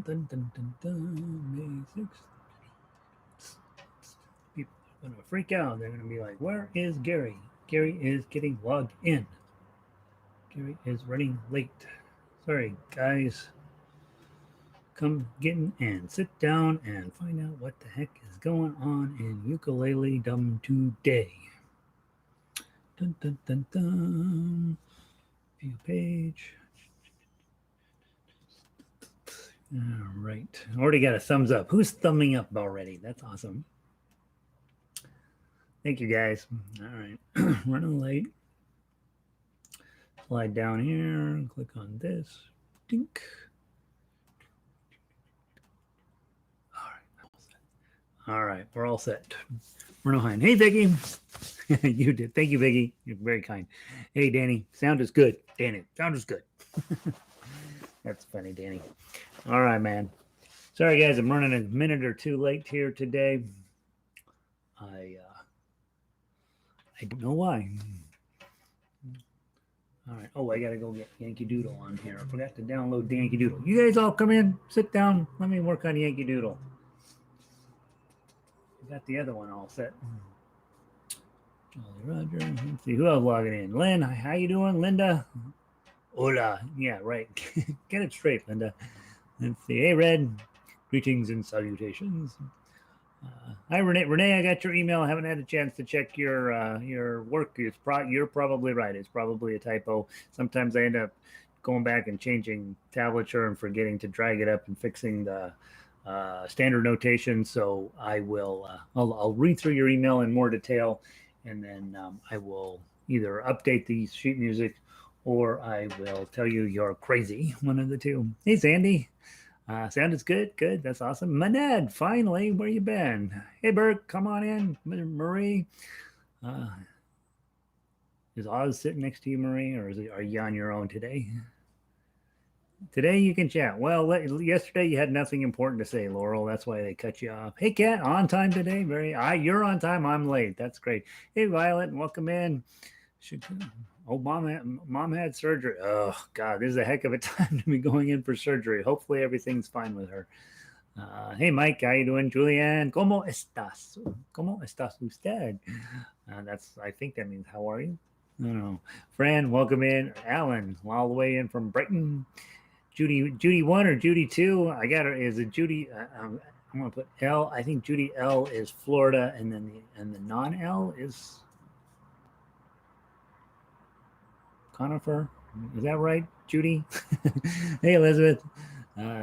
dun, dun, dun, dun, May 6th. People are going to freak out. They're going to be like, where is Gary? Gary is getting logged in. Gary is running late. Sorry, guys. Come get in and sit down and find out what the heck is going on in Ukulele Dum today. Dun, dun, dun, dun. View page. All right. Already got a thumbs up. Who's thumbing up already? That's awesome. Thank you, guys. All right. Running late. Slide down here. Click on this. Dink. All right. All right. We're all set. We're no behind. Hey, Vicky. You did. Thank you, Vicky. You're very kind. Hey, Danny. Sound is good. Danny, sound is good. That's funny, Danny. All right, man. Sorry, guys. I'm running a minute or two late here today. I don't know why. All right. Oh, I got to go get Yankee Doodle on here. I forgot to download the Yankee Doodle. You guys all come in, sit down. Let me work on Yankee Doodle. I got the other one all set. Jolly Roger. Let's see who else logging in. Lynn, how you doing? Linda? Hola. Yeah, right. Get it straight, Linda. Let's see. Hey, Red. Greetings and salutations. Hi, Renee. Renee, I got your email. I haven't had a chance to check your work. You're probably right. It's probably a typo. Sometimes I end up going back and changing tablature and forgetting to drag it up and fixing the standard notation. So I will. I'll read through your email in more detail, and then I will either update the sheet music or I will tell you you're crazy. One of the two. Hey, Sandy. Sound is good. Good. That's awesome. Maned, finally, where you been? Hey, Bert, come on in. Marie. Is Oz sitting next to you, Marie, or are you on your own today? Today you can chat. Well, yesterday you had nothing important to say, Laurel. That's why they cut you off. Hey, Kat, on time today. You're on time. I'm late. That's great. Hey, Violet, welcome in. Oh, mom had surgery. Oh, God, this is a heck of a time to be going in for surgery. Hopefully everything's fine with her. Hey, Mike, how you doing? Julianne, ¿cómo estás? ¿Cómo estás usted? I think that means how are you? I don't know. Fran, welcome in. Alan, all the way in from Brighton. Judy 1 or Judy 2? I got her. Is it Judy? I'm going to put L. I think Judy L is Florida, and then the non-L is Conifer. Is that right, Judy? Hey, Elizabeth.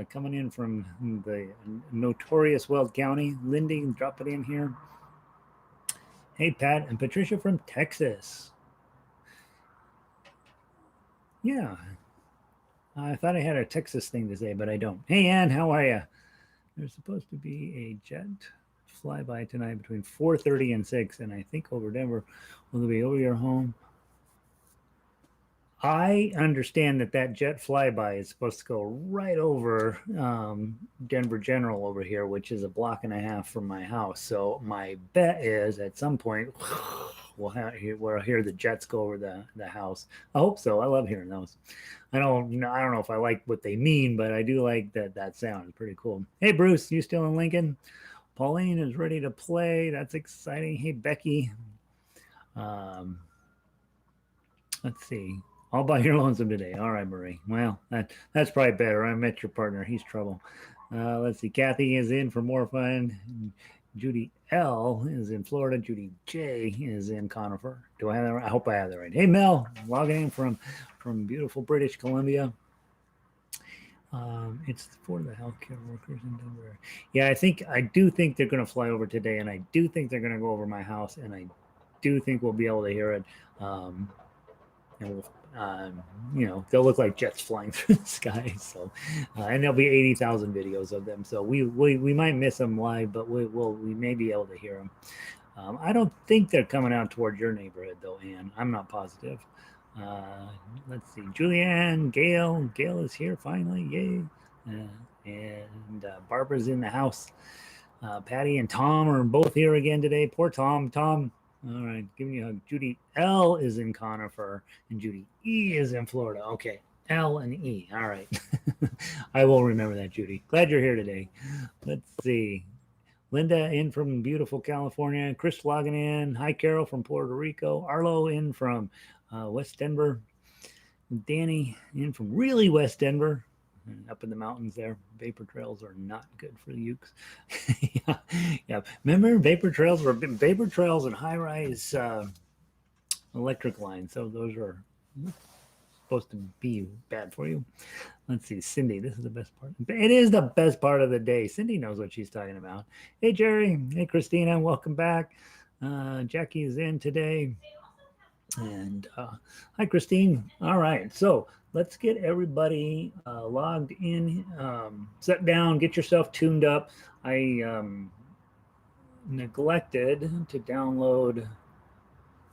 Coming in from the notorious Weld County. Lindy, drop it in here. Hey, Pat and Patricia from Texas. Yeah. I thought I had a Texas thing to say, but I don't. Hey, Ann, how are you? There's supposed to be a jet flyby tonight between 4:30 and 6, and I think over Denver. Will it be over your home? I understand that jet flyby is supposed to go right over Denver General over here, which is a block and a half from my house. So my bet is at some point we'll hear the jets go over the house. I hope so. I love hearing those. I don't know if I like what they mean, but I do like that sound. It's pretty cool. Hey, Bruce, you still in Lincoln? Pauline is ready to play. That's exciting. Hey, Becky. Let's see. All by your lonesome today. All right, Marie. Well, that's probably better. I met your partner. He's trouble. Let's see. Kathy is in for more fun. Judy L is in Florida. Judy J is in Conifer. Do I have that right? I hope I have that right. Hey, Mel, logging in from beautiful British Columbia. It's for the healthcare workers in Denver. Yeah, I do think they're going to fly over today, and I do think they're going to go over my house, and I do think we'll be able to hear it. And we'll, they'll look like jets flying through the sky. So, and there'll be 80,000 videos of them. So we might miss them live, but we may be able to hear them. I don't think they're coming out toward your neighborhood though, Ann. I'm not positive. Let's see. Julianne, Gail is here finally. Yay. And Barbara's in the house. Patty and Tom are both here again today. Poor Tom. All right, giving you a hug. Judy L is in Conifer, and Judy E is in Florida. Okay, L and E. All right. I will remember that, Judy. Glad you're here today. Let's see. Linda in from beautiful California. Chris logging in. Hi, Carol from Puerto Rico. Arlo in from West Denver. Danny in from really West Denver. Up in the mountains there. Vapor trails are not good for the ukes. Yeah, yeah. Remember, vapor trails and high-rise electric lines. So those are supposed to be bad for you. Let's see, Cindy. This is the best part. It is the best part of the day. Cindy knows what she's talking about. Hey, Jerry. Hey, Christina. Welcome back. Jackie is in today. And hi, Christine. All right. So let's get everybody logged in, sit down, get yourself tuned up. I neglected to download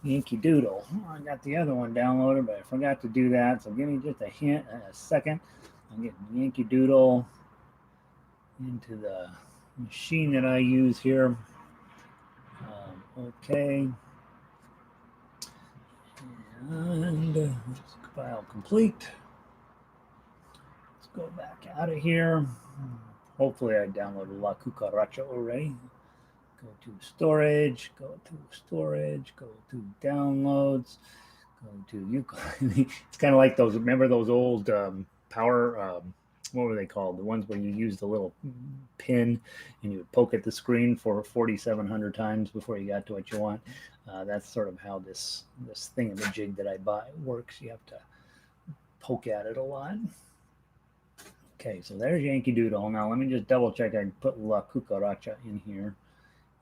Yankee Doodle. I got the other one downloaded, but I forgot to do that. So give me just a hint, a second. I'll get Yankee Doodle into the machine that I use here. Okay. And file complete. Let's go back out of here. Hopefully I downloaded La Cucaracha already. Go to storage, go to downloads, go to ukulele. It's kind of like those, remember those old power, what were they called? The ones where you use the little pin and you would poke at the screen for 4,700 times before you got to what you want. That's sort of how this thingamajig that I buy works. You have to poke at it a lot. Okay, so there's Yankee Doodle. Now let me just double check. I can put La Cucaracha in here.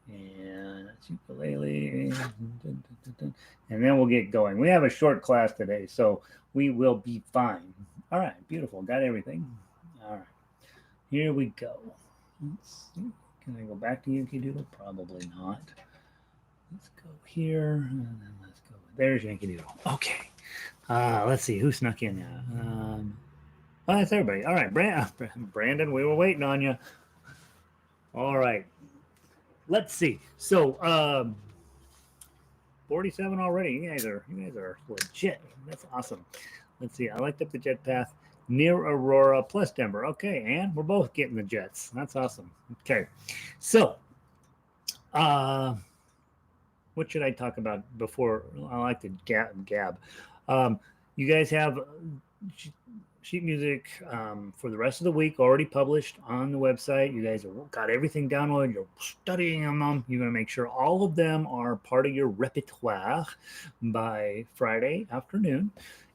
And it's ukulele. And then we'll get going. We have a short class today, so we will be fine. All right, beautiful. Got everything. All right, here we go. Let's see. Can I go back to Yankee Doodle? Probably not. Let's go here, and then let's go. There's Yankee Doodle. Okay. Let's see who snuck in now. Oh, that's everybody. All right, Brandon, we were waiting on you. All right. Let's see. So, 47 already. You guys are legit. That's awesome. Let's see. I liked up the jet path near Aurora plus Denver. Okay, and we're both getting the jets. That's awesome. Okay, so what should I talk about before? I like to gab. You guys have sheet music for the rest of the week already published on the website. You guys have got everything downloaded. You're studying them. You're going to make sure all of them are part of your repertoire by Friday afternoon.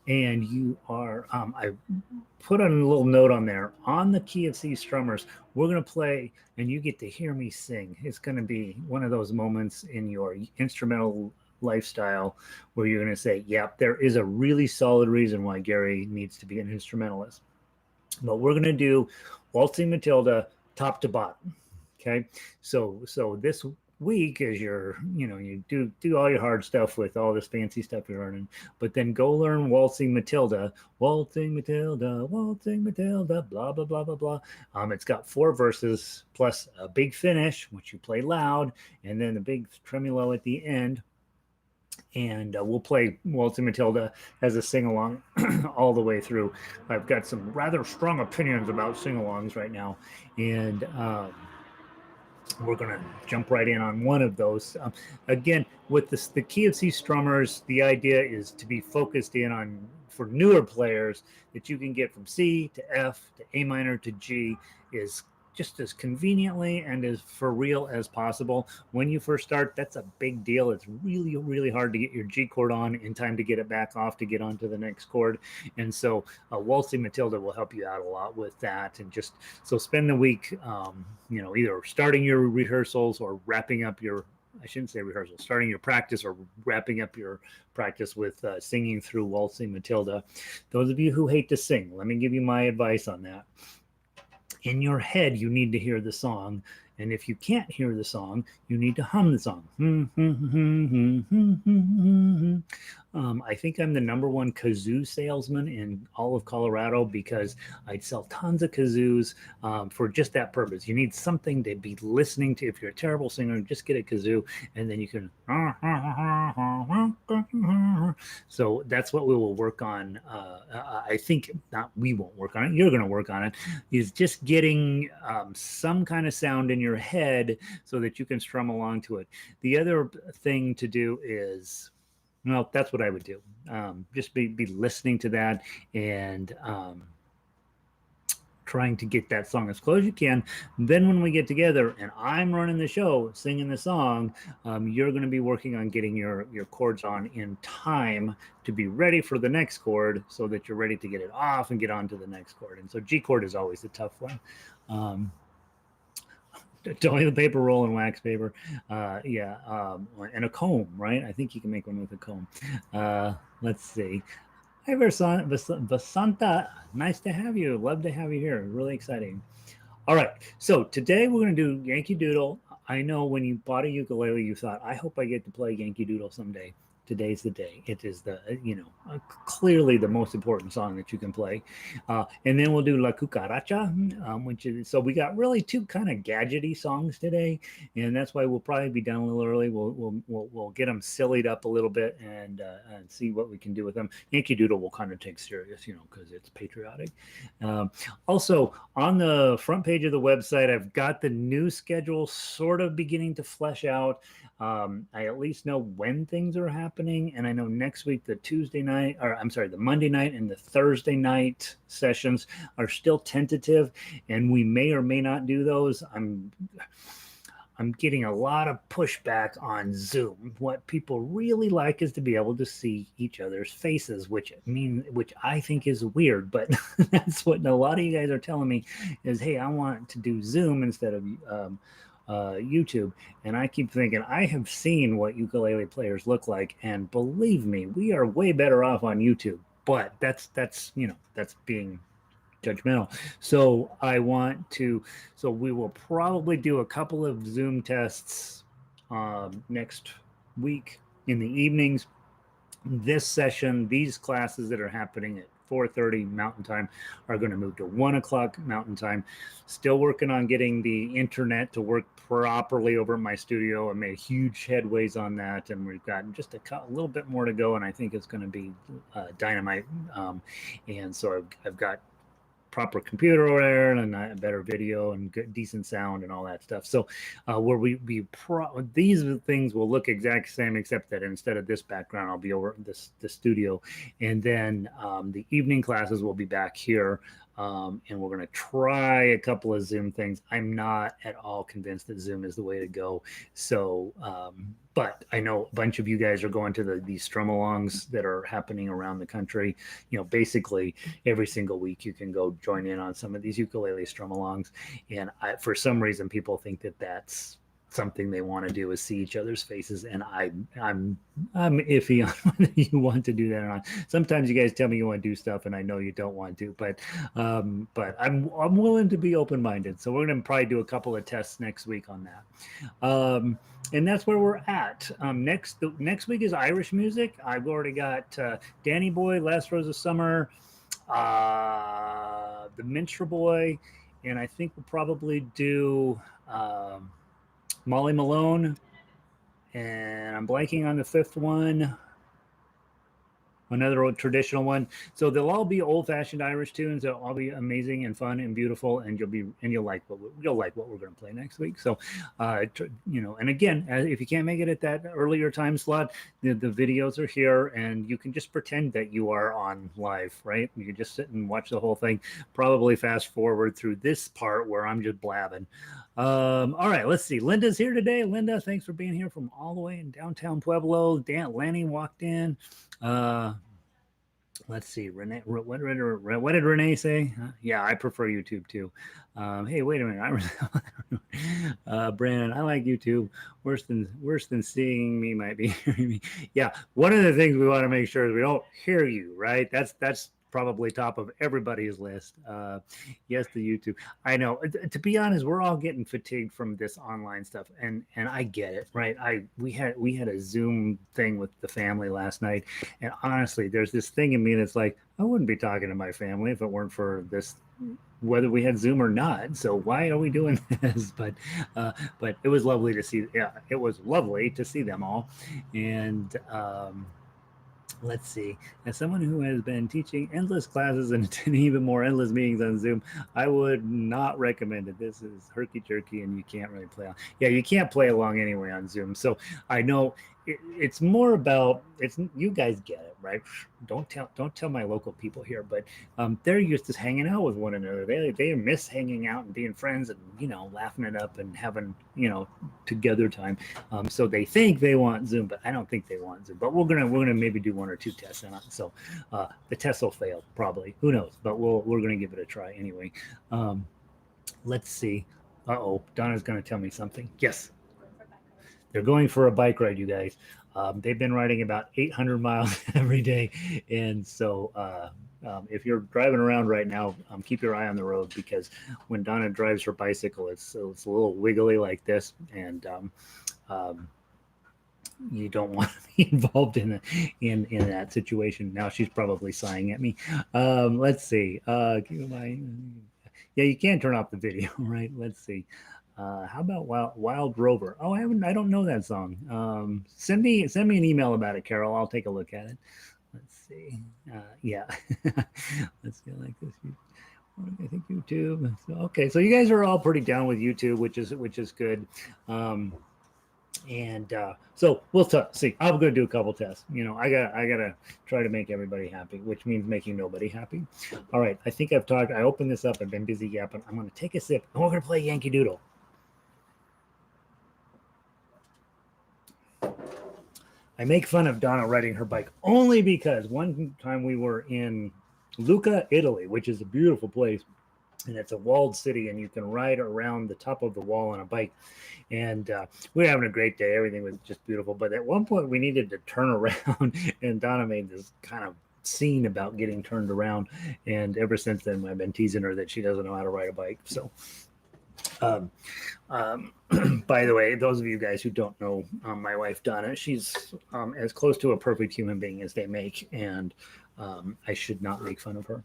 And you are, I put on a little note on there, on the key of C strummers, we're going to play and you get to hear me sing. It's going to be one of those moments in your instrumental lifestyle where you're going to say, yep, there is a really solid reason why Gary needs to be an instrumentalist. But we're going to do Waltzing Matilda top to bottom. Okay. So this week as you do all your hard stuff with all this fancy stuff you're learning, but then go learn Waltzing Matilda, blah, blah, blah, blah, blah. It's got 4 verses plus a big finish, which you play loud, and then a big tremolo at the end. And we'll play Waltzing Matilda as a sing-along all the way through. I've got some rather strong opinions about sing-alongs right now, and we're going to jump right in on one of those. Again, with the key of C strummers, the idea is to be focused in on, for newer players, that you can get from C to F to A minor to G is just as conveniently and as for real as possible. When you first start, that's a big deal. It's really, really hard to get your G chord on in time to get it back off to get onto the next chord. And so Waltzing Matilda will help you out a lot with that. And just so spend the week, either starting your rehearsals or wrapping up your, I shouldn't say rehearsal, starting your practice or wrapping up your practice with singing through Waltzing Matilda. Those of you who hate to sing, let me give you my advice on that. In your head, you need to hear the song. And if you can't hear the song, you need to hum the song. I think I'm the #1 kazoo salesman in all of Colorado because I'd sell tons of kazoos for just that purpose. You need something to be listening to. If you're a terrible singer, just get a kazoo and then you can. So that's what we will work on. I think not. We won't work on it. You're going to work on it. Is just getting some kind of sound in your head so that you can strum along to it. The other thing to do is, well, that's what I would do. Just be listening to that and trying to get that song as close as you can. Then when we get together and I'm running the show, singing the song, you're going to be working on getting your chords on in time to be ready for the next chord, so that you're ready to get it off and get on to the next chord. And so G chord is always the tough one. Toilet paper roll and wax paper, and a comb, right? I think you can make one with a comb. Let's see. Hi, Vasanta. Nice to have you. Love to have you here. Really exciting. All right. So today we're going to do Yankee Doodle. I know when you bought a ukulele, you thought, I hope I get to play Yankee Doodle someday. Today's the day. It is clearly the most important song that you can play. And then we'll do La Cucaracha, which is, so we got really two kind of gadgety songs today. And that's why we'll probably be done a little early. We'll get them sillied up a little bit and see what we can do with them. Yankee Doodle will kind of take serious, because it's patriotic. Also, on the front page of the website, I've got the new schedule sort of beginning to flesh out. I at least know when things are happening, and I know next week the Monday night and the Thursday night sessions are still tentative, and we may or may not do those. I'm getting a lot of pushback on Zoom. What people really like is to be able to see each other's faces, which I think is weird, but that's what a lot of you guys are telling me is, hey, I want to do Zoom instead of YouTube. And I keep thinking, I have seen what ukulele players look like, and believe me, we are way better off on YouTube. But that's being judgmental. So we will probably do a couple of Zoom tests next week in the evenings. This session, these classes that are happening at 4:30 Mountain Time are going to move to 1 o'clock Mountain Time. Still working on getting the internet to work properly over at my studio. I made huge headways on that, and we've got just a little bit more to go, and I think it's going to be dynamite. And so I've got proper computer over there and a better video and good, decent sound and all that stuff. So where these things will look exact same, except that instead of this background, I'll be over the studio. And then the evening classes will be back here. And we're going to try a couple of Zoom things. I'm not at all convinced that Zoom is the way to go. So, but I know a bunch of you guys are going to these strum-alongs that are happening around the country. Basically every single week you can go join in on some of these ukulele strum-alongs. And for some reason, people think that that's something they want to do, is see each other's faces, and I'm iffy on whether you want to do that or not. Sometimes you guys tell me you want to do stuff and I know you don't want to, but I'm willing to be open-minded. So we're going to probably do a couple of tests next week on that. And that's where we're at. Next week is Irish music. I've already got Danny Boy, Last Rose of Summer, the Minstrel Boy, and I think we'll probably do Molly Malone, and I'm blanking on the fifth one. Another old traditional one. So they'll all be old-fashioned Irish tunes. They'll all be amazing and fun and beautiful, and you'll like what we're going to play next week. So, and again, if you can't make it at that earlier time slot, the videos are here, and you can just pretend that you are on live, right? You can just sit and watch the whole thing. Probably fast forward through this part where I'm just blabbing. All right, let's see. Linda's here today. Linda, thanks for being here from all the way in downtown Pueblo. Lanny walked in. Let's see, Renee. What did Renee say? Yeah, I prefer YouTube too. Hey, wait a minute. Brandon, I like YouTube. Worse than seeing me might be hearing me. Yeah, one of the things we want to make sure is we don't hear you, right? That's probably top of everybody's list. Yes, the YouTube. I know. To be honest, we're all getting fatigued from this online stuff, and I get it, right? We had a Zoom thing with the family last night, and honestly, there's this thing in me that's like, I wouldn't be talking to my family if it weren't for this, whether we had Zoom or not. So why are we doing this? But it was lovely to see. Yeah, it was lovely to see them all, and let's see. As someone who has been teaching endless classes and attending even more endless meetings on Zoom, I would not recommend it. This is herky jerky, and you can't really play on. Yeah, you can't play along anyway on Zoom. So I know it's more about it's. You guys get it, right? Don't tell my local people here, but they're used to hanging out with one another. They miss hanging out and being friends and laughing it up and having together time. So they think they want Zoom, but I don't think they want Zoom. But we're gonna maybe do 1 or 2 tests on it. So the test will fail probably. Who knows? But we're gonna give it a try anyway. Let's see. Uh-oh, Donna's gonna tell me something. Yes. They're going for a bike ride, you guys. They've been riding about 800 miles every day, and so if you're driving around right now, keep your eye on the road, because when Donna drives her bicycle, it's a little wiggly like this, and you don't want to be involved in that situation. Now she's probably sighing at me. Let's see. Yeah, you can't turn off the video, right? Let's see. How about Wild Rover? Oh, I don't know that song. Send me an email about it, Carol. I'll take a look at it. Let's see. Yeah. Let's go like this. I think YouTube. Okay, so you guys are all pretty down with YouTube, which is good. And so we'll see. I'm going to do a couple tests. I gotta try to make everybody happy, which means making nobody happy. All right, I think I've talked. I opened this up. I've been busy yapping. I'm going to take a sip, and we're going to play Yankee Doodle. I make fun of Donna riding her bike only because one time we were in Lucca, Italy, which is a beautiful place, and it's a walled city, and you can ride around the top of the wall on a bike. And we were having a great day. Everything was just beautiful. But at one point, we needed to turn around, and Donna made this kind of scene about getting turned around. And ever since then, I've been teasing her that she doesn't know how to ride a bike. So, by the way, those of you guys who don't know my wife, Donna, she's as close to a perfect human being as they make. And I should not make fun of her.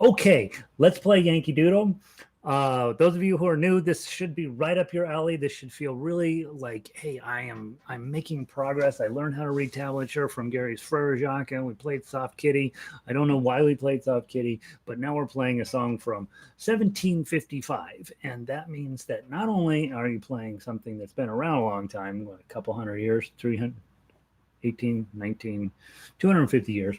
Okay, let's play Yankee Doodle. Those of you who are new, this should be right up your alley. This should feel really like, hey, I'm making progress. I learned how to read tablature from Gary's Frere Jacques. We played Soft Kitty. I don't know why we played Soft Kitty, but now we're playing a song from 1755. And that means that not only are you playing something that's been around a long time, a couple hundred years, 300, 18, 19, 250 years,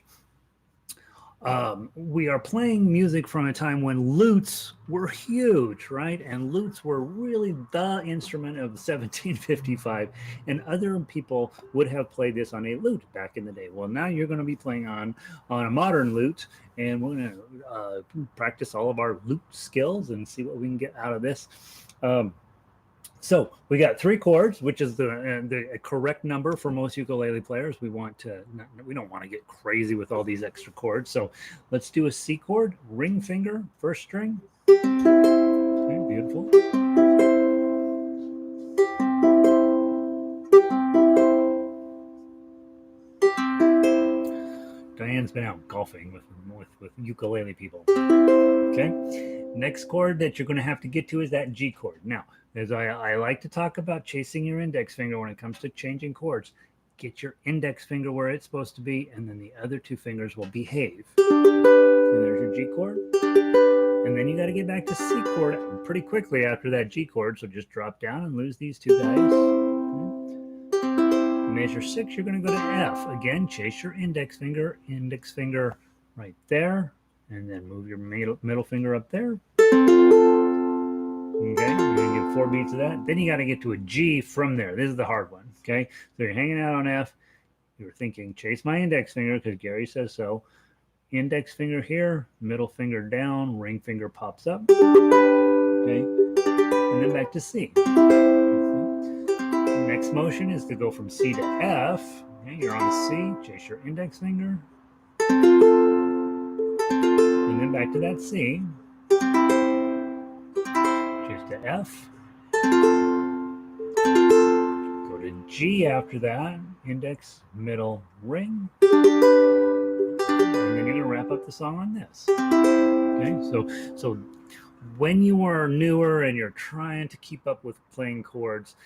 we are playing music from a time when lutes were huge, right? And lutes were really the instrument of 1755, and other people would have played this on a lute back in the day. Well, now you're going to be playing on a modern lute, and we're going to practice all of our lute skills and see what we can get out of this. So we got 3 chords, which is the correct number for most ukulele players. We don't want to get crazy with all these extra chords. So let's do a C chord, ring finger, first string. Okay, beautiful. Diane's been out golfing with ukulele people. Okay. Next chord that you're going to have to get to is that G chord. Now, as I like to talk about chasing your index finger when it comes to changing chords, get your index finger where it's supposed to be, and then the other 2 fingers will behave. And there's your G chord. And then you got to get back to C chord pretty quickly after that G chord, so just drop down and lose these 2 guys. Okay. Measure 6, you're going to go to F. Again, chase your index finger right there, and then move your middle finger up there. Okay, you're going to give 4 beats of that. Then you got to get to a G from there. This is the hard one, okay? So you're hanging out on F. You're thinking, chase my index finger because Gary says so. Index finger here, middle finger down, ring finger pops up. Okay, and then back to C. The next motion is to go from C to F. Okay, you're on C, chase your index finger. back to that C. Choose to F. Go to G after that. Index, middle, ring. And then you're going to wrap up the song on this. Okay, so when you are newer and you're trying to keep up with playing chords,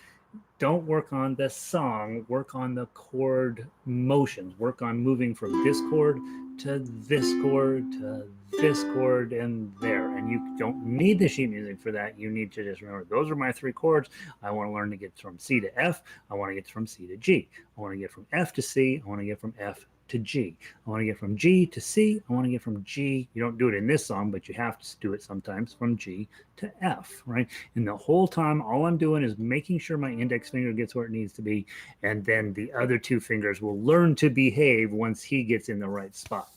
don't work on the song, work on the chord motions. Work on moving from this chord to this chord to this chord and there. And you don't need the sheet music for that. You need to just remember, those are my 3 chords. I want to learn to get from C to F. I want to get from C to G. I want to get from F to C. I want to get from F to G. I want to get from G to C. I want to get from G. You don't do it in this song, but you have to do it sometimes from G to F, right? And the whole time, all I'm doing is making sure my index finger gets where it needs to be. And then the other 2 fingers will learn to behave once he gets in the right spot.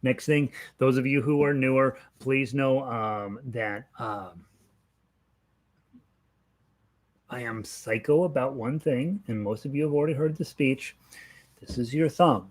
Next thing, those of you who are newer, please know that I am psycho about one thing, and most of you have already heard the speech. This is your thumb.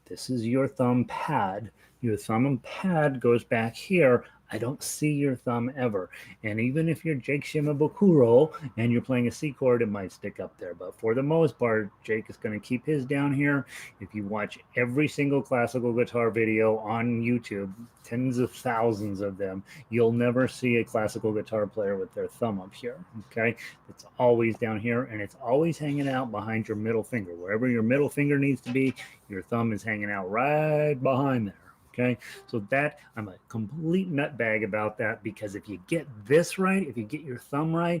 This is your thumb pad. Your thumb pad goes back here. I don't see your thumb ever. And even if you're Jake Shimabukuro and you're playing a C chord, it might stick up there. But for the most part, Jake is going to keep his down here. If you watch every single classical guitar video on YouTube, tens of thousands of them, you'll never see a classical guitar player with their thumb up here, okay? It's always down here, and it's always hanging out behind your middle finger. Wherever your middle finger needs to be, your thumb is hanging out right behind there. Okay, so that, I'm a complete nutbag about that, because if you get this right, if you get your thumb right,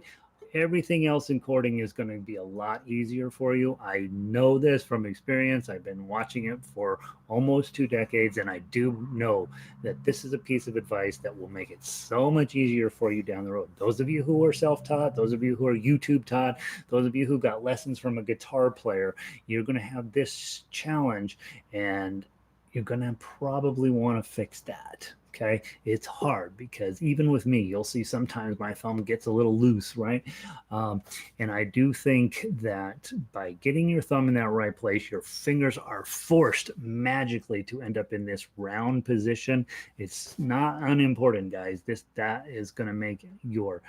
everything else in chording is going to be a lot easier for you. I know this from experience. I've been watching it for almost 2 decades, and I do know that this is a piece of advice that will make it so much easier for you down the road. Those of you who are self-taught, those of you who are YouTube taught, those of you who got lessons from a guitar player, you're going to have this challenge, and you're going to probably want to fix that. Okay, it's hard, because even with me, you'll see sometimes my thumb gets a little loose, right? And I do think that by getting your thumb in that right place, your fingers are forced magically to end up in this round position. It's not unimportant, guys. That is going to make your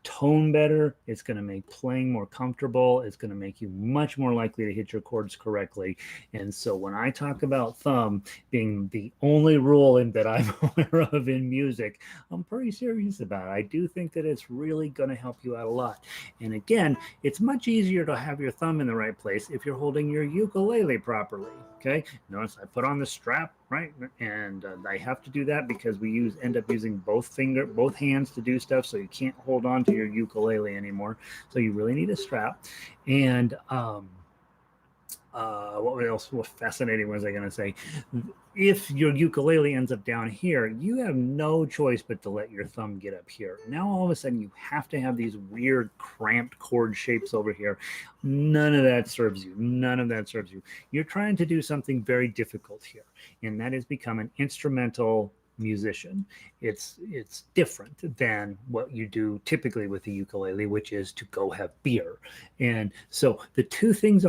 tone better. It's going to make playing more comfortable. It's going to make you much more likely to hit your chords correctly. And so when I talk about thumb being the only rule that I'm aware of in music, I'm pretty serious about it. I do think that it's really going to help you out a lot. And again, it's much easier to have your thumb in the right place if you're holding your ukulele properly. Okay, notice I put on the strap, right? And I have to do that because we end up using both hands to do stuff, so you can't hold on to your ukulele anymore. So you really need a strap. And what else was fascinating was I going to say? If your ukulele ends up down here, you have no choice but to let your thumb get up here. Now, all of a sudden, you have to have these weird cramped chord shapes over here. None of that serves you. None of that serves you. You're trying to do something very difficult here, and that is become an instrumental musician. It's different than what you do typically with the ukulele, which is to go have beer. And so the two things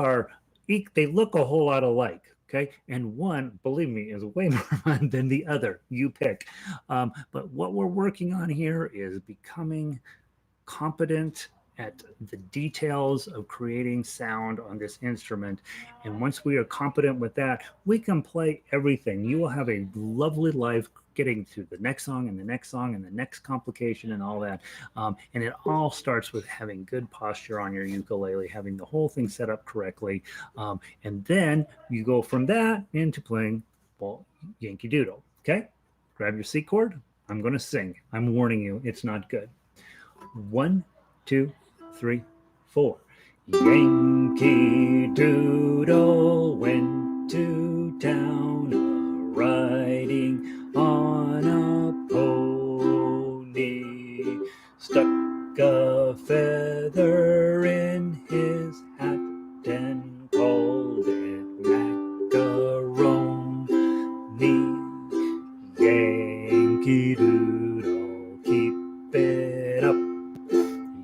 they look a whole lot alike. Okay, and one, believe me, is way more fun than the other. You pick. But what we're working on here is becoming competent at the details of creating sound on this instrument. And once we are competent with that, we can play everything. You will have a lovely life getting to the next song and the next song and the next complication and all that. And it all starts with having good posture on your ukulele, having the whole thing set up correctly. And then you go from that into playing, well, Yankee Doodle. Okay? Grab your C chord. I'm going to sing. I'm warning you, it's not good. 1, 2, 3, 4. Yankee Doodle went to town riding on a pony, stuck a feather in his hat and called it macaroni. Yankee Doodle, keep it up.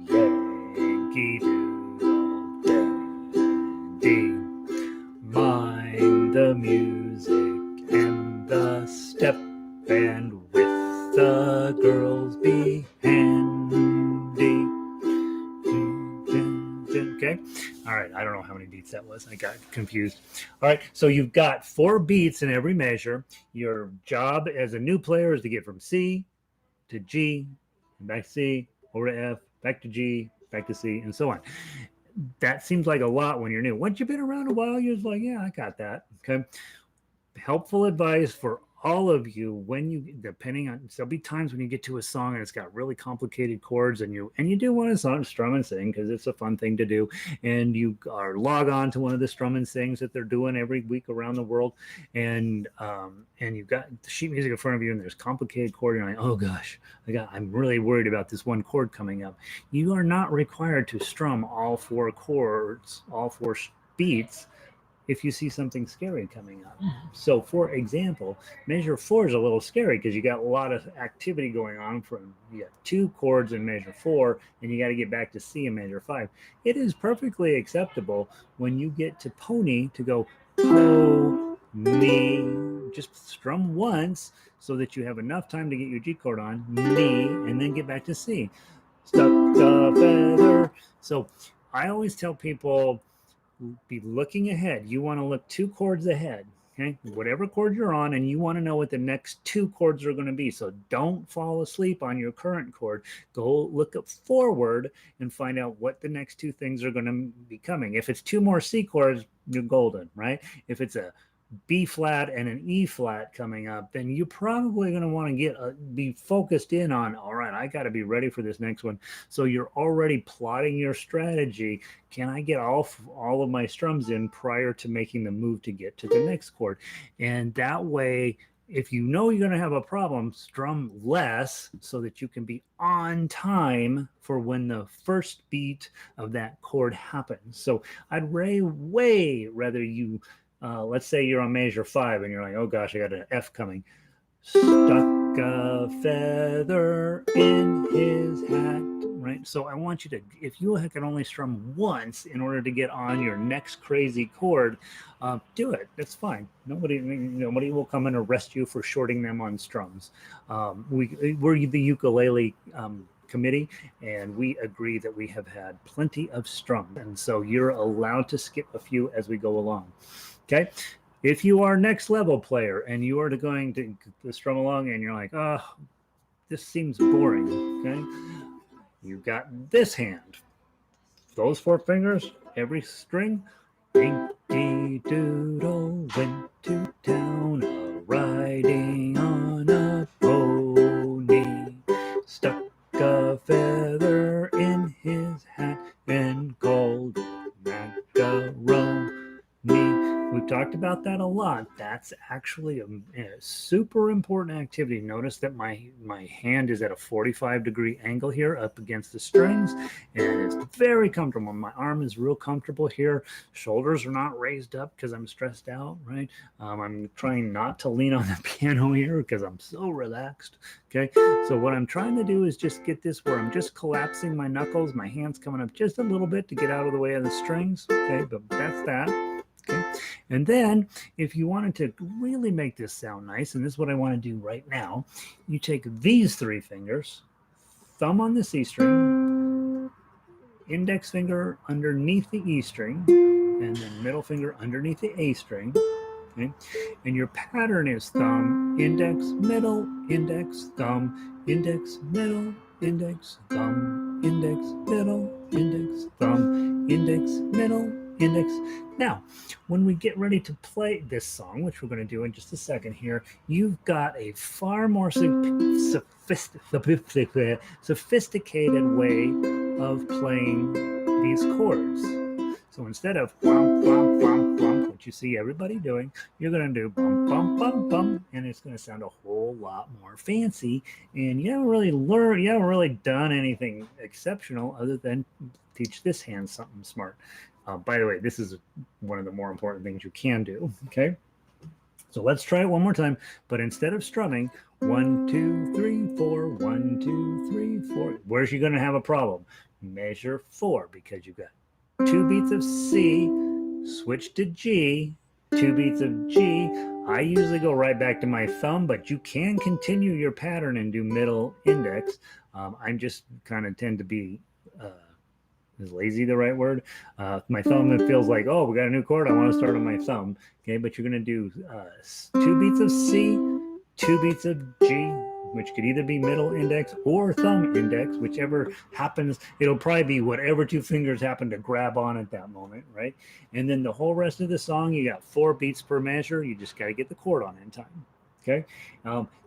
Yankee Doodle dandy. Mind the music and the step, and with Okay. All right. I don't know how many beats that was. I got confused. All right. So you've got 4 beats in every measure. Your job as a new player is to get from C to G, back to C, over to F, back to G, back to C, and so on. That seems like a lot when you're new. Once you've been around a while, you're just like, yeah, I got that. Okay. Helpful advice for all of you when you, depending on, there'll be times when you get to a song and it's got really complicated chords, and you do want to strum and sing because it's a fun thing to do, and you are log on to one of the strum and sings that they're doing every week around the world, and you've got the sheet music in front of you and there's complicated chord, and you're like, oh gosh, I'm really worried about this one chord coming up. You are not required to strum all 4 chords, all 4 beats if you see something scary coming up. So for example, measure 4 is a little scary because you got a lot of activity going on. From you got 2 chords in measure 4 and you got to get back to C in measure 5. It is perfectly acceptable when you get to pony to go po, mi, just strum once so that you have enough time to get your G chord on, mi, and then get back to C. Stuck a feather. So I always tell people, be looking ahead. You want to look 2 chords ahead, okay? Whatever chord you're on, and you want to know what the next 2 chords are going to be. So don't fall asleep on your current chord. Go look up forward and find out what the next 2 things are going to be coming. If it's 2 more C chords, you're golden, right? If it's a B flat and an E flat coming up, then you're probably going to want to be focused in on, all right, I got to be ready for this next one. So you're already plotting your strategy. Can I get all of my strums in prior to making the move to get to the next chord? And that way, if you know you're going to have a problem, strum less so that you can be on time for when the first beat of that chord happens. So I'd way rather you, let's say you're on measure 5 and you're like, oh gosh, I got an F coming. Stuck a feather in his hat, right? So I want you to, if you can only strum once in order to get on your next crazy chord, do it. That's fine. Nobody will come and arrest you for shorting them on strums. We're the ukulele committee, and we agree that we have had plenty of strums, and so you're allowed to skip a few as we go along. Okay. If you are next level player and you are going to strum along and you're like, oh, this seems boring, okay? You've got this hand. Those 4 fingers, every string. Yankee Doodle went to town riding on a pony. Stuck a feather in his hat and called macaroni. We've talked about that a lot. That's actually a super important activity. Notice that my hand is at a 45-degree angle here up against the strings, and it's very comfortable. My arm is real comfortable here. Shoulders are not raised up because I'm stressed out, right? I'm trying not to lean on the piano here because I'm so relaxed, okay? So what I'm trying to do is just get this where I'm just collapsing my knuckles, my hands coming up just a little bit to get out of the way of the strings, okay? But that's that. Okay. And then if you wanted to really make this sound nice, and this is what I want to do right now, you take these 3 fingers, thumb on the C string, index finger underneath the E string, and then middle finger underneath the A string. Okay? And your pattern is thumb, index, middle, index, thumb, index, middle, index, thumb, index, middle, index, thumb, index, middle, index. Now, when we get ready to play this song, which we're going to do in just a second here, you've got a far more sophisticated way of playing these chords. So instead of bump, bump, bump, bump, which you see everybody doing, you're going to do bump, bump, bump, bump, and it's going to sound a whole lot more fancy. And you haven't really done anything exceptional other than teach this hand something smart. By the way, this is one of the more important things you can do, okay? So let's try it one more time, but instead of strumming, 1, 2, 3, 4, 1, 2, 3, 4, where's you going to have a problem? Measure 4, because you've got 2 beats of C, switch to G, 2 beats of G. I usually go right back to my thumb, but you can continue your pattern and do middle index. I'm just kind of tend to be Is lazy the right word? My thumb, it feels like, oh, we got a new chord. I want to start on my thumb. Okay, but you're going to do 2 beats of C, 2 beats of G, which could either be middle index or thumb index, whichever happens. It'll probably be whatever 2 fingers happen to grab on at that moment, right? And then the whole rest of the song, you got 4 beats per measure. You just got to get the chord on in time. Okay.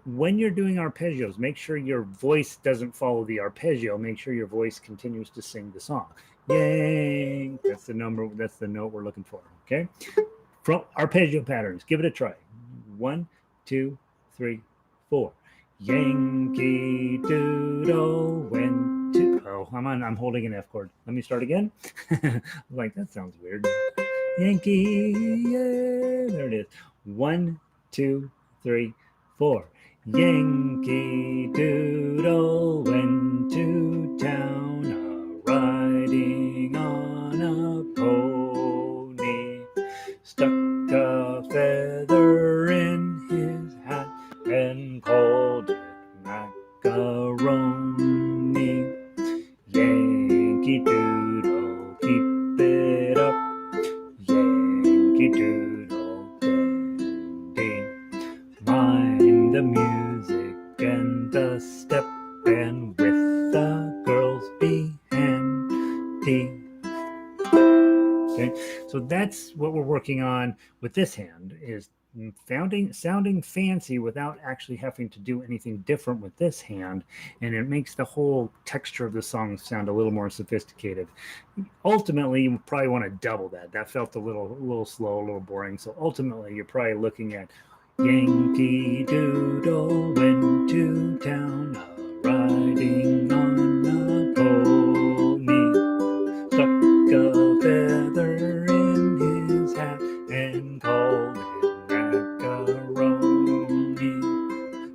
When you're doing arpeggios, make sure your voice doesn't follow the arpeggio. Make sure your voice continues to sing the song. Yay! That's the number. That's the note we're looking for. Okay. From arpeggio patterns, give it a try. 1, 2, 3, 4. Yankee Doodle went to. Oh, I'm holding an F chord. Let me start again. Like that sounds weird. Yankee, yeah. There it is. 1, 2, 3, 4. Yankee Doodle went to town, riding on a pony. Stuck a feather in his hat and called it macaroni. Yankee Doodle, keep it up. Yankee Doodle dandy. Mind the music and the step, and with the girls be handy. Okay, so that's what we're working on with this hand, is sounding fancy without actually having to do anything different with this hand, and it makes the whole texture of the song sound a little more sophisticated. Ultimately, you probably want to double that. That felt a little slow, a little boring. So ultimately, you're probably looking at Yankee Doodle went to town, riding on a pony. Stuck a feather in his hat and called it macaroni.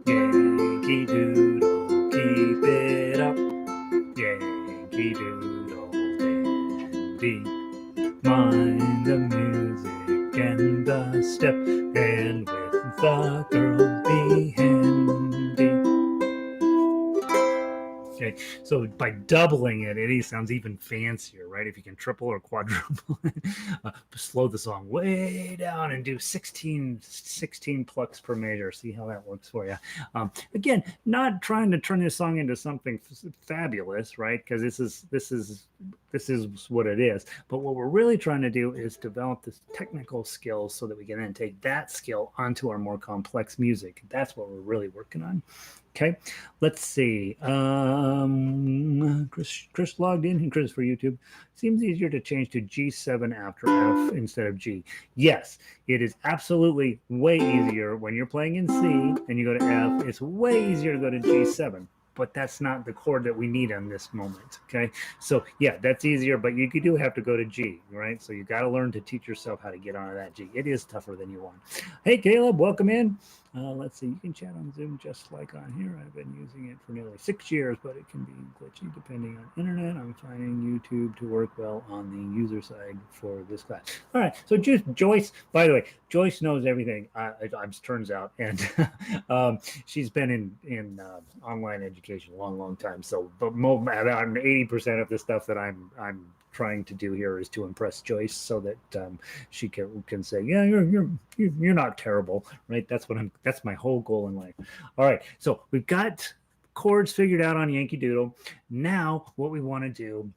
Yankee Doodle, keep it up. Yankee Doodle dandy. Mind the music and the step, and with the girls be handy. Okay, so by doubling it, it sounds even fancier, right? If you can triple or quadruple it, slow the song way down and do 16 plucks per measure. See how that works for you. Again, not trying to turn this song into something fabulous, right? Because this is what it is. But what we're really trying to do is develop this technical skills so that we can then take that skill onto our more complex music. That's what we're really working on. Okay, let's see. Chris logged in. Chris for YouTube. Seems easier to change to G7 after F instead of G. Yes, it is absolutely way easier when you're playing in C and you go to F. It's way easier to go to G7. But that's not the chord that we need on this moment, okay? So yeah, that's easier, but you do have to go to G, right? So you got to learn to teach yourself how to get onto that G. It is tougher than you want. Hey, Caleb, welcome in. Let's see, you can chat on Zoom just like on here. I've been using it for nearly 6 years, but it can be glitchy depending on internet. I'm finding YouTube to work well on the user side for this class. All right, so just Joyce, by the way, Joyce knows everything, it turns out, and she's been in online education a long time. So, but about 80% of the stuff that I'm trying to do here is to impress Joyce, so that she can say, yeah, you're not terrible, right? That's my whole goal in life. All right, so we've got chords figured out on Yankee Doodle. Now, what we want to do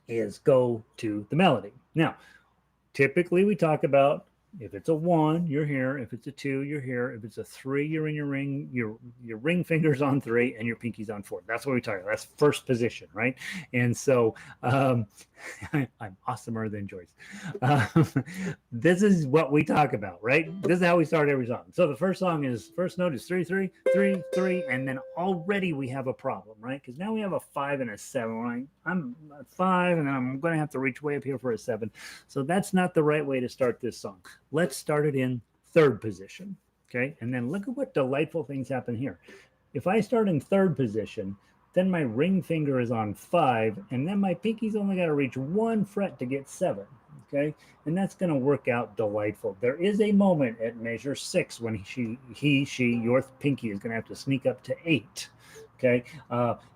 is go to the melody. Now, typically we talk about, if it's a 1, you're here. If it's a 2, you're here. If it's a 3, you're in your ring. Your ring finger's on 3 and your pinky's on 4. That's what we talk about. That's first position, right? And so I'm awesomer than Joyce. This is what we talk about, right? This is how we start every song. So the first note is 3 3 3 3, and then already we have a problem, right? Because now we have a 5 and a 7. Right? I'm a 5, and then I'm going to have to reach way up here for a 7. So that's not the right way to start this song. Let's start it in third position, okay? And then look at what delightful things happen here. If I start in third position, then my ring finger is on 5, and then my pinky's only got to reach 1 fret to get 7, okay? And that's going to work out delightful. There is a moment at measure 6 when your pinky is going to have to sneak up to 8, Okay,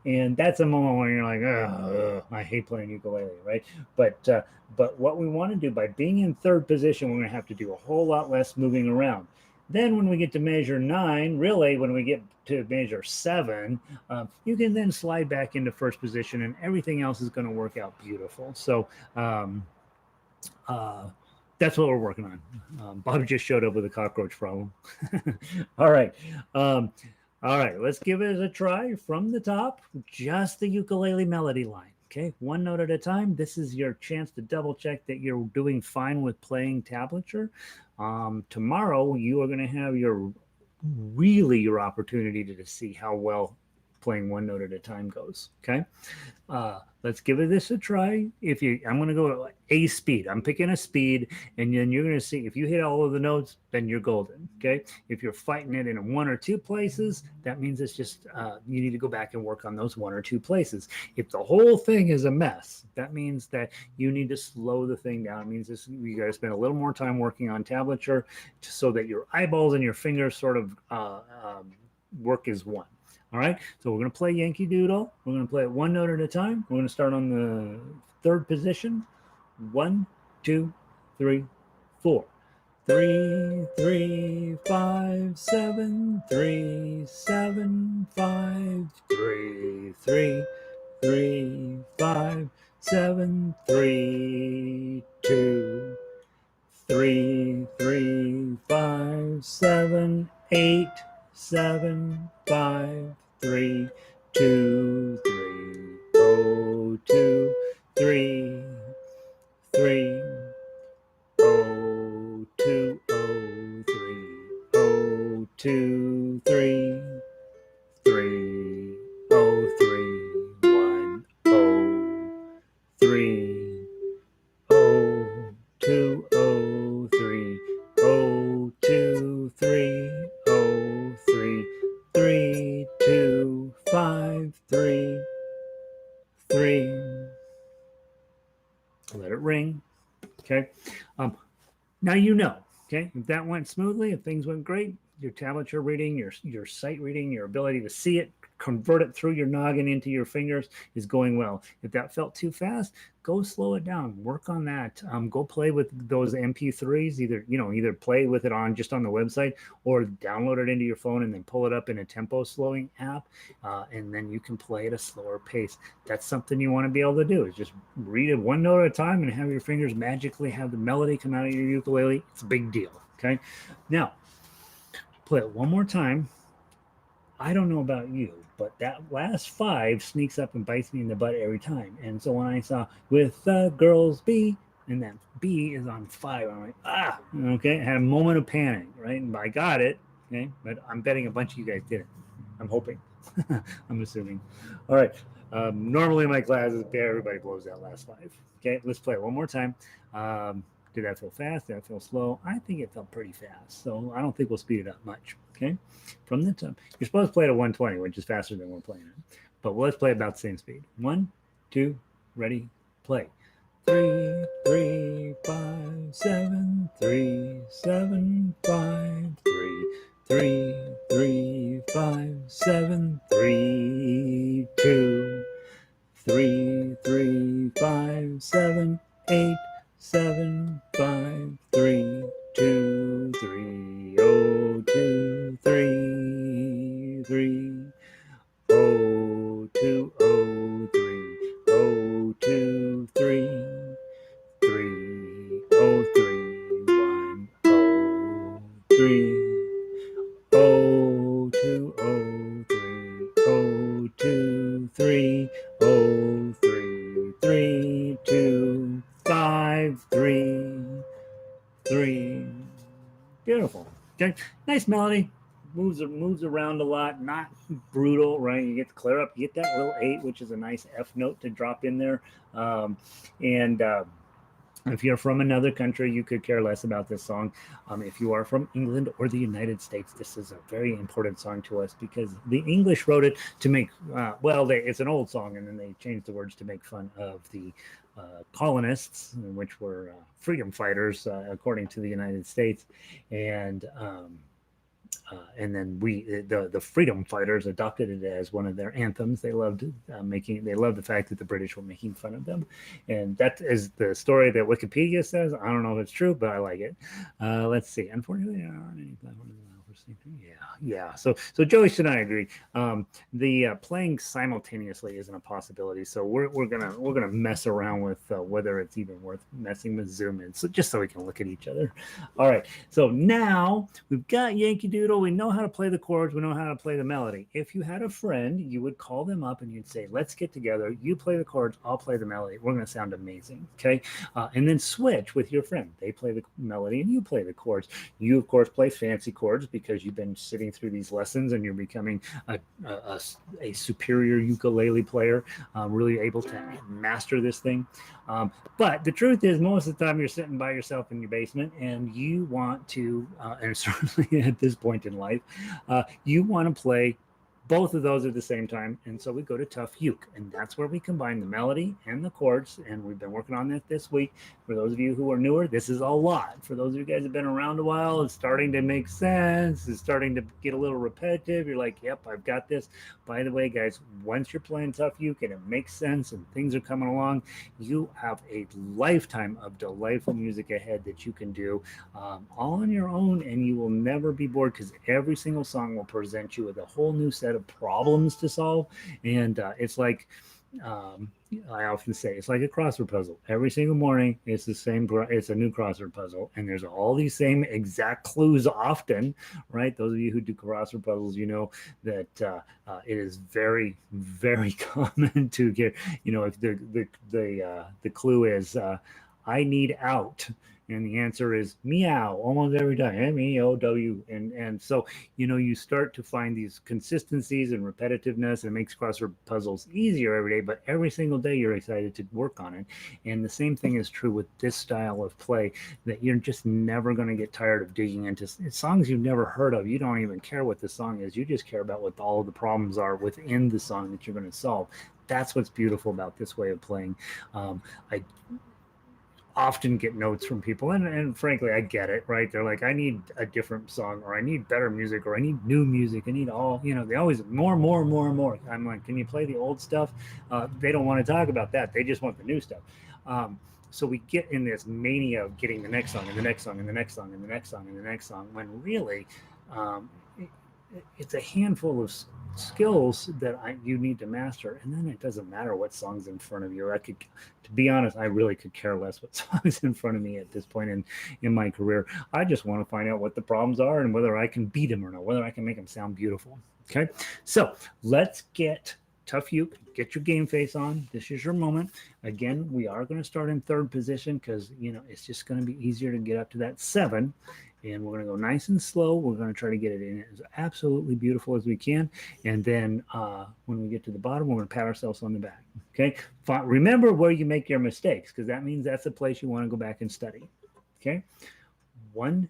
and that's a moment where you're like, oh, I hate playing ukulele, right? But what we want to do by being in third position, we're going to have to do a whole lot less moving around. Then when we get to measure 9, really, when we get to measure 7, you can then slide back into first position, and everything else is going to work out beautiful. So uh, that's what we're working on. Bob just showed up with a cockroach problem. All right. Um, all right, let's give it a try from the top, just the ukulele melody line. Okay, one note at a time. This is your chance to double check that you're doing fine with playing tablature. Tomorrow, you are going to have your opportunity to see how well playing one note at a time goes. Okay, let's give this a try. I'm going to go a speed. I'm picking a speed, and then you're going to see if you hit all of the notes, then you're golden. Okay. If you're fighting it in one or two places, that means it's just you need to go back and work on those one or two places. If the whole thing is a mess, that means that you need to slow the thing down. It means you got to spend a little more time working on tablature so that your eyeballs and your fingers sort of work as one. All right, so we're going to play Yankee Doodle. We're going to play it one note at a time. We're going to start on the third position. 1, 2, 3, 4. 3, 3, 5, 7, 3, 7, 5, 3, 3, 3, 5, 7, 3, 2, 3, 3, 5, 7, 8, 7, 5, 3, 2, 3, 0, 2, 3, 3, 0, 2, 0, 3, 0, 2, 3, 3, 0, 3, 1, 0, 3, 0, 2, 0, 3, 0, 2, 3, 0, 3, 3, 2, 5, 3, 3. Let it ring. Okay. Now you know. Okay. If that went smoothly, if things went great, your tablature reading, your sight reading, your ability to see it, convert it through your noggin into your fingers is going well. If that felt too fast, go slow it down. Work on that. Go play with those MP3s. Either play with it just on the website, or download it into your phone and then pull it up in a tempo slowing app, and then you can play at a slower pace. That's something you want to be able to do. Is just read it one note at a time and have your fingers magically have the melody come out of your ukulele. It's a big deal. Okay, now play it one more time. I don't know about you, but that last 5 sneaks up and bites me in the butt every time. And so when I saw with the girls B, and that B is on 5, I'm like, okay. I had a moment of panic, right? And I got it, okay. But I'm betting a bunch of you guys didn't. I'm hoping. I'm assuming. All right. Normally in my classes, everybody blows that last 5. Okay, let's play it one more time. Did that feel fast? Did that feel slow? I think it felt pretty fast. So I don't think we'll speed it up much. Okay. From the top, you're supposed to play it at 120, which is faster than we're playing it. But let's play about the same speed. 1, 2, ready, play. 3, 3, 5, 7, 3, 7, 5, 3, 3, 3, 5, 7, 3, 2, 3, 3, 5, 7, 8, 7, 5, 3, 2, 3, 0, 2, 3, 3, 0, 2, 0, 3, 0, 2, 3, 3, 0, 3, 1, 0, 3, 0, 2, 0, 3, 0, 2, 3, 0, 3, 3, 2, 5, 3, 3. Beautiful. Okay, nice melody. Moves around a lot, not brutal, right? You get to clear up, you get that little 8, which is a nice F note to drop in there. And if you're from another country, you could care less about this song. If you are from England or the United States, this is a very important song to us because the English wrote it to make, it's an old song, and then they changed the words to make fun of the colonists, which were freedom fighters, according to the United States. And And then the freedom fighters adopted it as one of their anthems. They loved they loved the fact that the British were making fun of them, and that is the story that Wikipedia says. I don't know if it's true, but I like it. Let's see. Unfortunately, there aren't any platforms. Yeah. So Joyce and I agree. The playing simultaneously isn't a possibility. So we're gonna mess around with whether it's even worth messing with Zoom in, so just so we can look at each other. All right. So now we've got Yankee Doodle. We know how to play the chords. We know how to play the melody. If you had a friend, you would call them up and you'd say, "Let's get together. You play the chords. I'll play the melody. We're gonna sound amazing." Okay. And then switch with your friend. They play the melody and you play the chords. You of course play fancy chords because you've been sitting through these lessons and you're becoming a superior ukulele player, really able to master this thing. But the truth is, most of the time you're sitting by yourself in your basement and you want to, and certainly at this point in life, you want to play both of those at the same time. And so we go to Tough Uke, and that's where we combine the melody and the chords. And we've been working on that this week. For those of you who are newer, this is a lot. For those of you guys who have been around a while, it's starting to make sense. It's starting to get a little repetitive. You're like, yep, I've got this. By the way, guys, once you're playing Tough Uke and it makes sense and things are coming along, you have a lifetime of delightful music ahead that you can do all on your own, and you will never be bored because every single song will present you with a whole new set of problems to solve. And it's like, I often say it's like a crossword puzzle. Every single morning, it's the same. It's a new crossword puzzle, and there's all these same exact clues often, right? Those of you who do crossword puzzles, you know that it is very, very common to get. You know, if the clue is I need out, and the answer is meow almost every time, MEOW. And so, you know, you start to find these consistencies and repetitiveness, and it makes crossword puzzles easier every day, but every single day you're excited to work on it. And the same thing is true with this style of play, that you're just never going to get tired of digging into songs you've never heard of. You don't even care what the song is, you just care about what all the problems are within the song that you're going to solve. That's what's beautiful about this way of playing. I often get notes from people, and frankly I get it, right? They're like, I need a different song, or I need better music, or I need new music, I need all, you know, they always more. I'm like, can you play the old stuff? They don't want to talk about that, they just want the new stuff. So we get in this mania of getting the next song and the next song and the next song and the next song and the next song, when really um, it's a handful of skills that you need to master, and then it doesn't matter what song's in front of you. I could, to be honest, I really could care less what song's in front of me at this point in my career. I just want to find out what the problems are and whether I can beat them or not, whether I can make them sound beautiful. Okay, so let's get Tough Uke. Get your game face on. This is your moment. Again, we are going to start in third position because, you know, it's just going to be easier to get up to that 7. And we're going to go nice and slow. We're going to try to get it in as absolutely beautiful as we can. And then when we get to the bottom, we're going to pat ourselves on the back. Okay. Remember where you make your mistakes, because that means that's the place you want to go back and study. Okay. 1,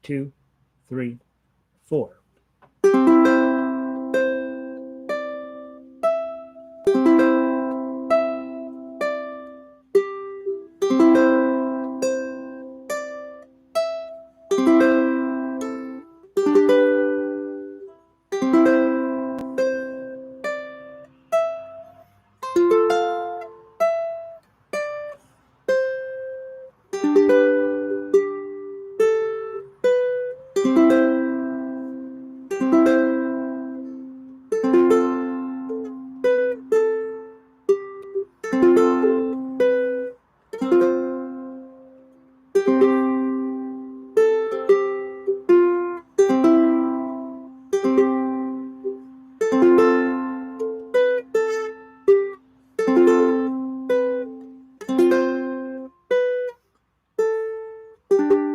2, 3, 4.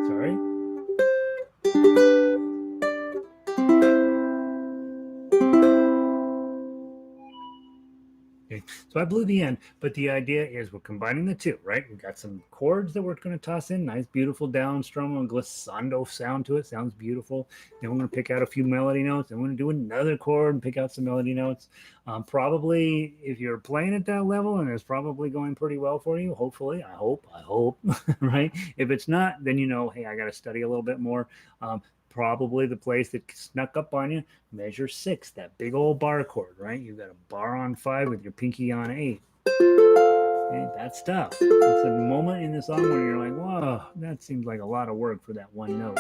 Sorry. Okay, so I blew the end, but the idea is we're combining the two, right? We've got some chords that we're going to toss in, nice, beautiful down strum and glissando sound to it. Sounds beautiful. Then we're going to pick out a few melody notes. Then we're going to do another chord and pick out some melody notes. Probably, if you're playing at that level, and it's probably going pretty well for you, hopefully, I hope, right? If it's not, then you know, hey, I got to study a little bit more. probably the place that snuck up on you. Measure 6, that big old bar chord, right? You've got a bar on 5 with your pinky on 8. Okay, that's tough. It's a moment in the song where you're like, whoa, that seems like a lot of work for that one note.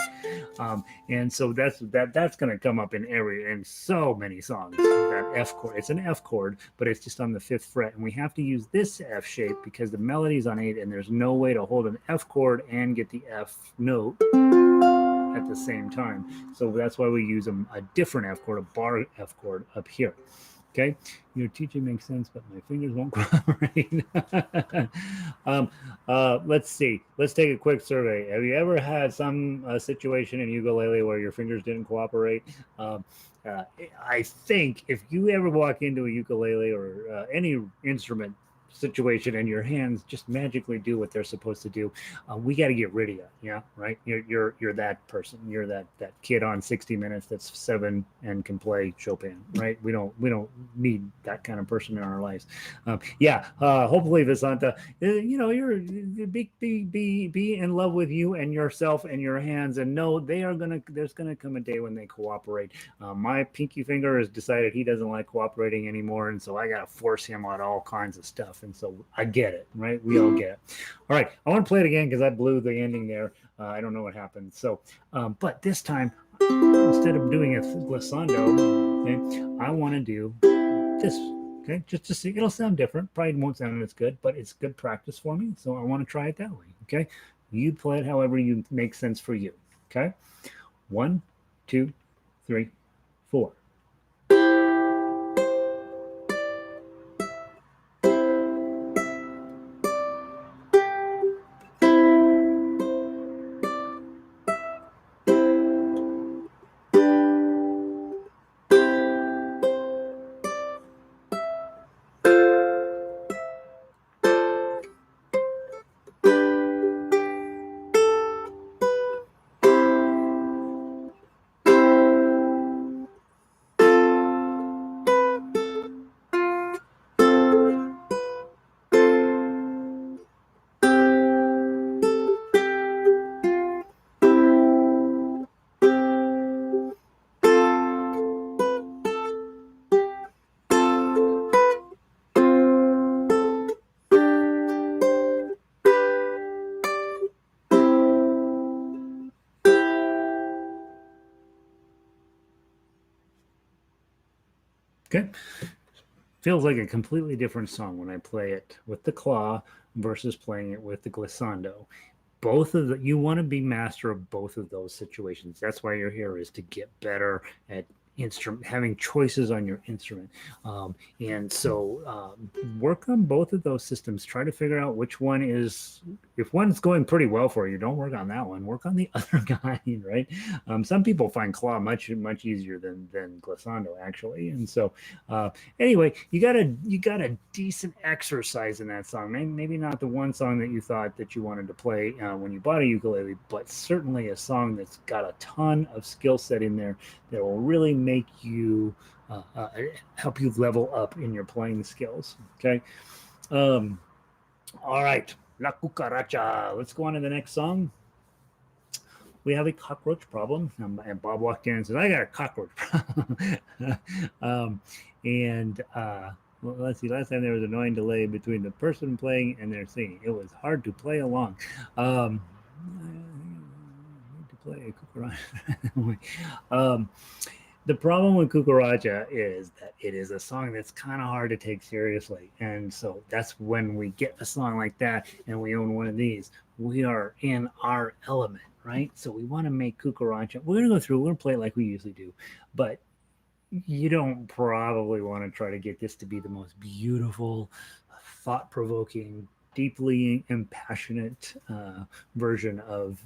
And so that's going to come up in so many songs. That F chord, it's an F chord, but it's just on the 5th fret, and we have to use this F shape because the melody's on 8, and there's no way to hold an F chord and get the F note at the same time. So that's why we use a different F chord, a bar F chord up here. Okay, your teaching makes sense, but my fingers won't cooperate. Let's see. Let's take a quick survey. Have you ever had some situation in ukulele where your fingers didn't cooperate? I think if you ever walk into a ukulele or any instrument situation and your hands just magically do what they're supposed to do, we got to get rid of you. Yeah, right. You're that person. You're that kid on 60 Minutes that's 7 and can play Chopin. Right. We don't need that kind of person in our lives. Hopefully, Vasanta, you're be in love with you and yourself and your hands, and know there's gonna come a day when they cooperate. My pinky finger has decided he doesn't like cooperating anymore, and so I got to force him on all kinds of stuff. And so I get it, right? We all get it. All right, I want to play it again because I blew the ending there. I don't know what happened. So, but this time, instead of doing a glissando, okay, I want to do this. Okay, just to see, it'll sound different. Probably won't sound as good, but it's good practice for me. So I want to try it that way. Okay, you play it however you make sense for you. Okay, 1, 2, 3, 4. Okay. Feels like a completely different song when I play it with the claw versus playing it with the glissando. Both of you want to be master of both of those situations. That's why you're here, is to get better at having choices on your instrument. And so work on both of those systems. Try to figure out which one is, if one's going pretty well for you, don't work on that one. Work on the other guy, right? Some people find claw much easier than glissando, actually. And so anyway, you got a decent exercise in that song. Maybe not the one song that you thought that you wanted to play when you bought a ukulele, but certainly a song that's got a ton of skill set in there that will really make you help you level up in your playing skills. Okay. All right. La Cucaracha. Let's go on to the next song. We have a cockroach problem. And Bob walked in and said, I got a cockroach problem. Well, let's see. Last time there was an annoying delay between the person playing and their singing. It was hard to play along. I need to play a Cucaracha. The problem with Cucaracha is that it is a song that's kind of hard to take seriously. And so that's when we get a song like that and we own one of these, we are in our element, right? So we want to make Cucaracha. We're going to go through, we're going to play it like we usually do. But you don't probably want to try to get this to be the most beautiful, thought-provoking, deeply impassionate version of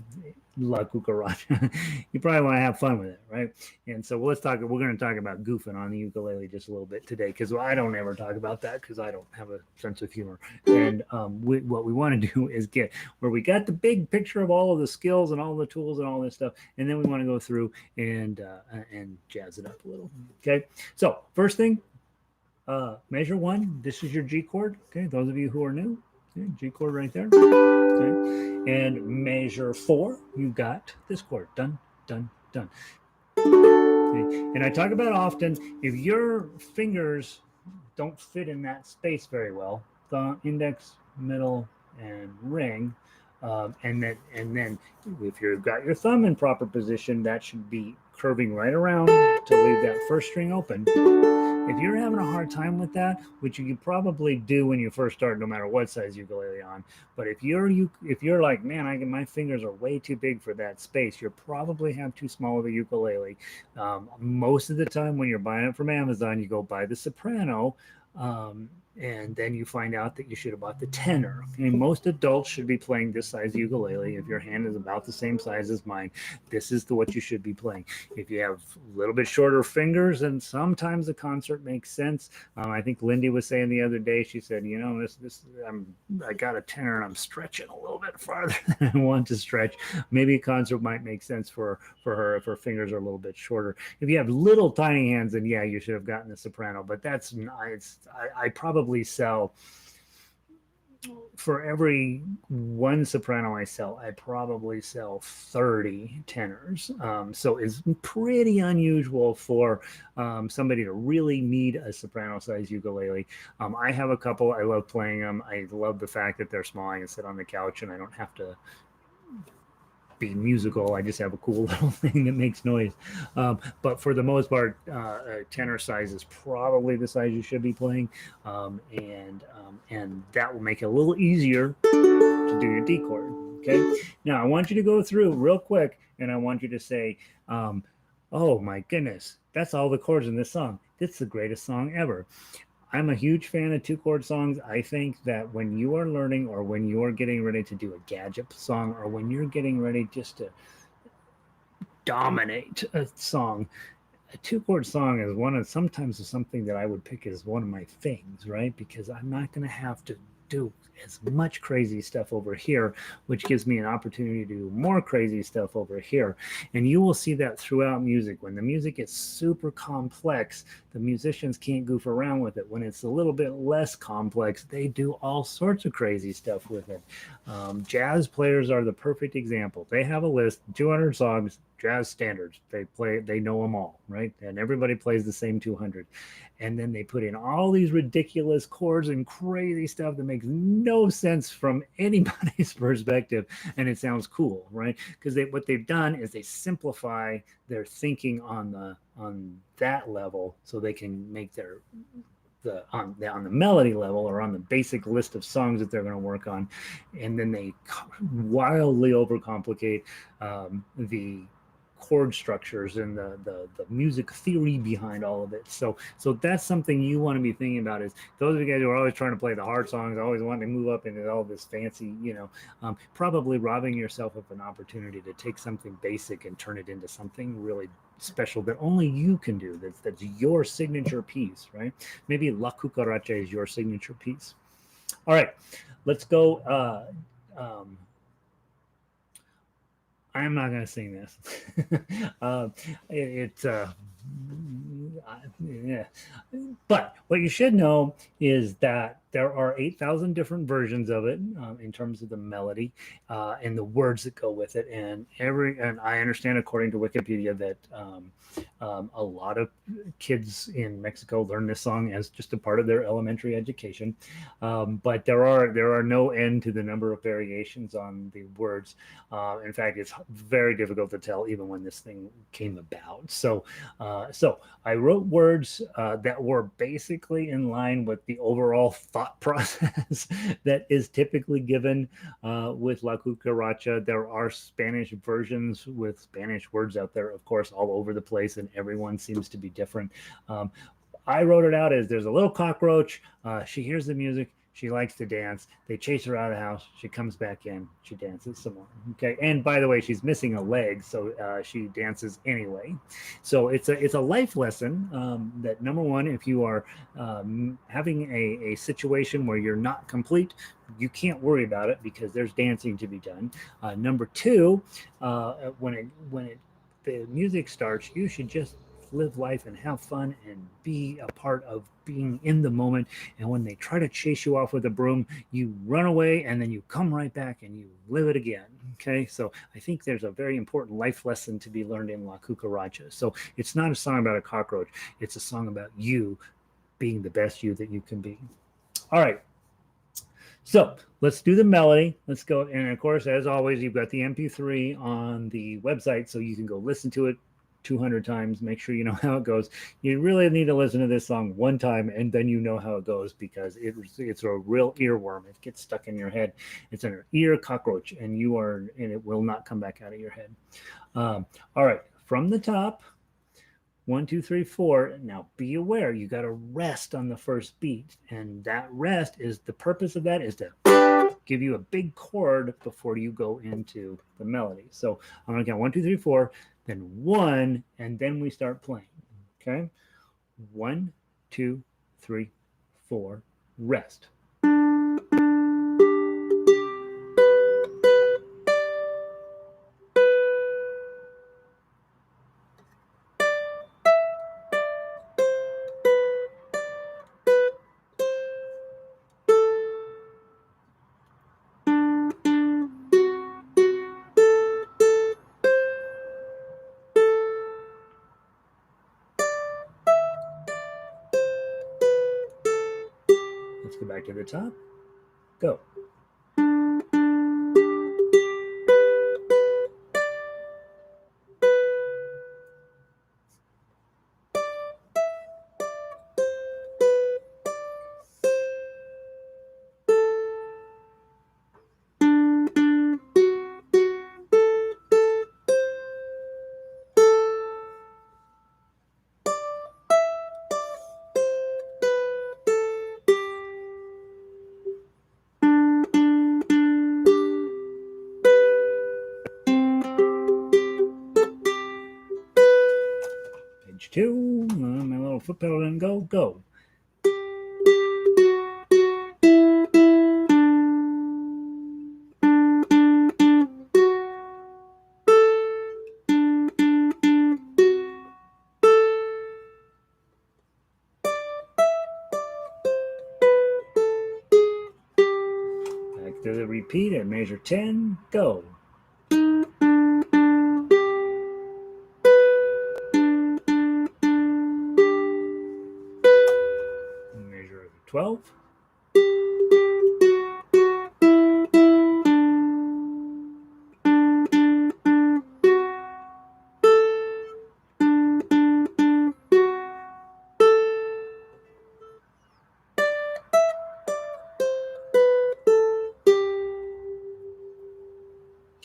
La Cucaracha. You probably want to have fun with it, right? And so we're going to talk about goofing on the ukulele just a little bit today, because I don't ever talk about that because I don't have a sense of humor. And what we want to do is get where we got the big picture of all of the skills and all the tools and all this stuff, and then we want to go through and jazz it up a little. Okay, so first thing, measure 1. This is your G chord. Okay, those of you who are new. Okay, G chord right there. Okay. And measure 4, you got this chord. Dun, dun, Done. Okay. And I talk about often, if your fingers don't fit in that space very well, the index, middle, and ring, and then if you've got your thumb in proper position, that should be curving right around to leave that first string open. If you're having a hard time with that, which you probably do when you first start, no matter what size ukulele on, but if you're like, man, my fingers are way too big for that space, you probably have too small of a ukulele. Most of the time, when you're buying it from Amazon, you go buy the soprano. Um, and then you find out that you should have bought the tenor. Okay, most adults should be playing this size ukulele. If your hand is about the same size as mine, this is what you should be playing. If you have a little bit shorter fingers, and sometimes the concert makes sense. I think Lindy was saying the other day, she said, I got a tenor and I'm stretching a little bit farther than I want to stretch. Maybe a concert might make sense for her if her fingers are a little bit shorter. If you have little tiny hands, then yeah, you should have gotten the soprano. But that's I probably sell, for every one soprano I sell, I probably sell 30 tenors. So it's pretty unusual for somebody to really need a soprano size ukulele. I have a couple. I love playing them. I love the fact that they're small. I can sit on the couch and I don't have to be musical. I just have a cool little thing that makes noise. But for the most part, tenor size is probably the size you should be playing, and that will make it a little easier to do your D chord. Okay. Now I want you to go through real quick, and I want you to say, "Oh my goodness, that's all the chords in this song. This is the greatest song ever." I'm a huge fan of two chord songs. I think that when you are learning, or when you're getting ready to do a gadget song, or when you're getting ready just to dominate a song, a two chord song is sometimes something that I would pick as one of my things, right? Because I'm not going to have to do as much crazy stuff over here, which gives me an opportunity to do more crazy stuff over here. And you will see that throughout music. When the music is super complex, the musicians can't goof around with it. When it's a little bit less complex, they do all sorts of crazy stuff with it. Jazz players are the perfect example. They have a list, 200 songs, jazz standards. They know them all, right? And everybody plays the same 200. And then they put in all these ridiculous chords and crazy stuff that makes no sense from anybody's perspective, and it sounds cool, right? Because what they've done is they simplify their thinking on that level, so they can make on the melody level, or on the basic list of songs that they're going to work on, and then they wildly overcomplicate the chord structures and the music theory behind all of it. So that's something you want to be thinking about, is those of you guys who are always trying to play the hard songs, always wanting to move up into all this fancy, probably robbing yourself of an opportunity to take something basic and turn it into something really special that only you can do. That's your signature piece, right? Maybe La Cucaracha is your signature piece. All right, let's go. I'm not going to sing this. Yeah. But what you should know is that there are 8,000 different versions of it, in terms of the melody and the words that go with it. And I understand, according to Wikipedia, that a lot of kids in Mexico learn this song as just a part of their elementary education. But there are no end to the number of variations on the words. In fact, it's very difficult to tell even when this thing came about. So I wrote words that were basically in line with the overall thought process that is typically given with La Cucaracha. There are Spanish versions with Spanish words out there, of course, all over the place, and everyone seems to be different. I wrote it out as: there's a little cockroach. She hears the music. She likes to dance. They chase her out of the house. She comes back in. She dances some more. Okay. And by the way, she's missing a leg, so she dances anyway. So it's a life lesson, that, number one, if you are having a situation where you're not complete, you can't worry about it, because there's dancing to be done. Number two, when the music starts, you should just live life and have fun and be a part of being in the moment. And when they try to chase you off with a broom, you run away and then you come right back and you live it again. Okay, so I think there's a very important life lesson to be learned in La Cucaracha. So it's not a song about a cockroach, it's a song about you being the best you that you can be. All right. So let's do the melody. Let's go. And of course, as always, you've got the MP3 on the website, so you can go listen to it 200 times. Make sure you know how it goes. You really need to listen to this song one time, and then you know how it goes, because it's a real earworm. It gets stuck in your head. It's an ear cockroach, and it will not come back out of your head. All right, from the top. 1, 2, 3, 4. Now be aware, you got to rest on the first beat. And that rest is the purpose of that is to give you a big chord before you go into the melody. So I'm going to count 1, 2, 3, 4, then 1, and then we start playing. Okay? 1, 2, 3, 4, rest. Let's go back to the top. Go. Page 2. My little foot pedal didn't go. Go. Back to the repeat at measure 10. Go. Measure 12.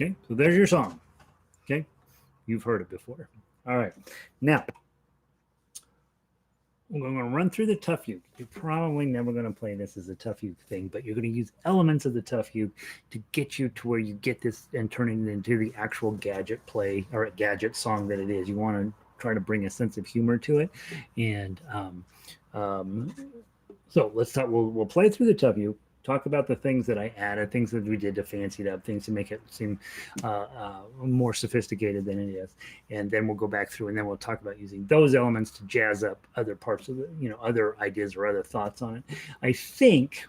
Okay, so there's your song. Okay, you've heard it before. All right, now we're going to run through the tough uke. You're probably never going to play this as a tough uke thing, but you're going to use elements of the tough uke to get you to where you get this and turn it into the actual gadget play or a gadget song that it is. You want to try to bring a sense of humor to it, and so let's talk. We'll play through the tough uke. Talk about the things that I added, things that we did to fancy it up, things to make it seem more sophisticated than it is. And then we'll go back through and then we'll talk about using those elements to jazz up other parts of the, other ideas or other thoughts on it. I think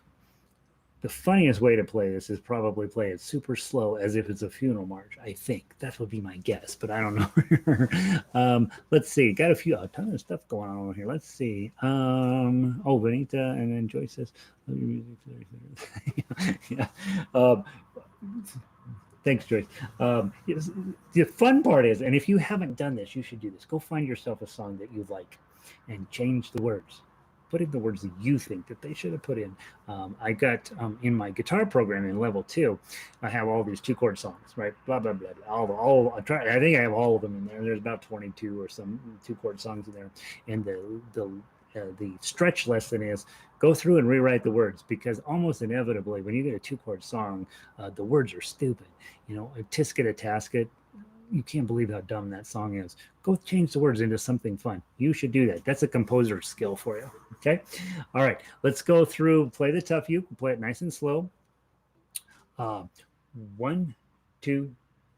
the funniest way to play this is probably play it super slow as if it's a funeral march. I think that would be my guess, but I don't know. Let's see. Got a ton of stuff going on over here. Let's see. Benita, and then Joyce says, yeah. Thanks, Joyce. The fun part is, and if you haven't done this, you should do this. Go find yourself a song that you like and change the words. Put in the words that you think that they should have put in. I got in my guitar program in level 2, I have all these 2-chord songs, right? Blah blah blah. I think I have all of them in there. There's about 22 or some 2-chord songs in there. And the stretch lesson is go through and rewrite the words, because almost inevitably when you get a 2-chord song, the words are stupid. Tisket a tasket. You can't believe how dumb that song is. Go change the words into something fun. You should do that. That's a composer skill for you. Okay. All right. Let's go through, play the tough uke. Play it nice and slow. 1, 2,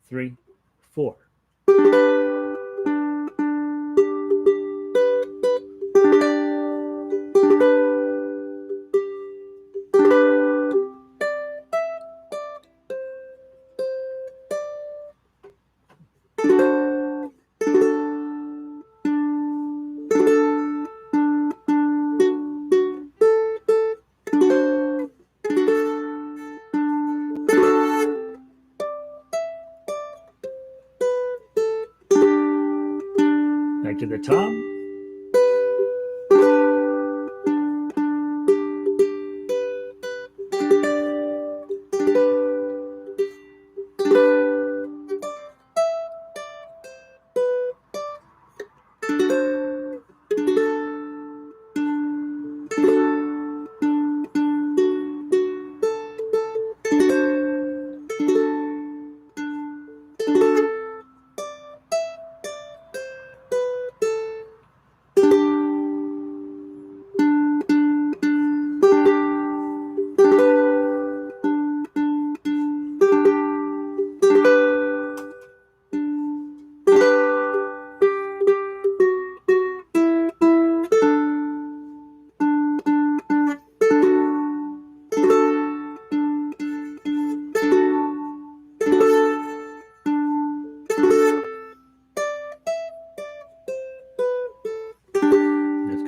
3, 4. right to the top.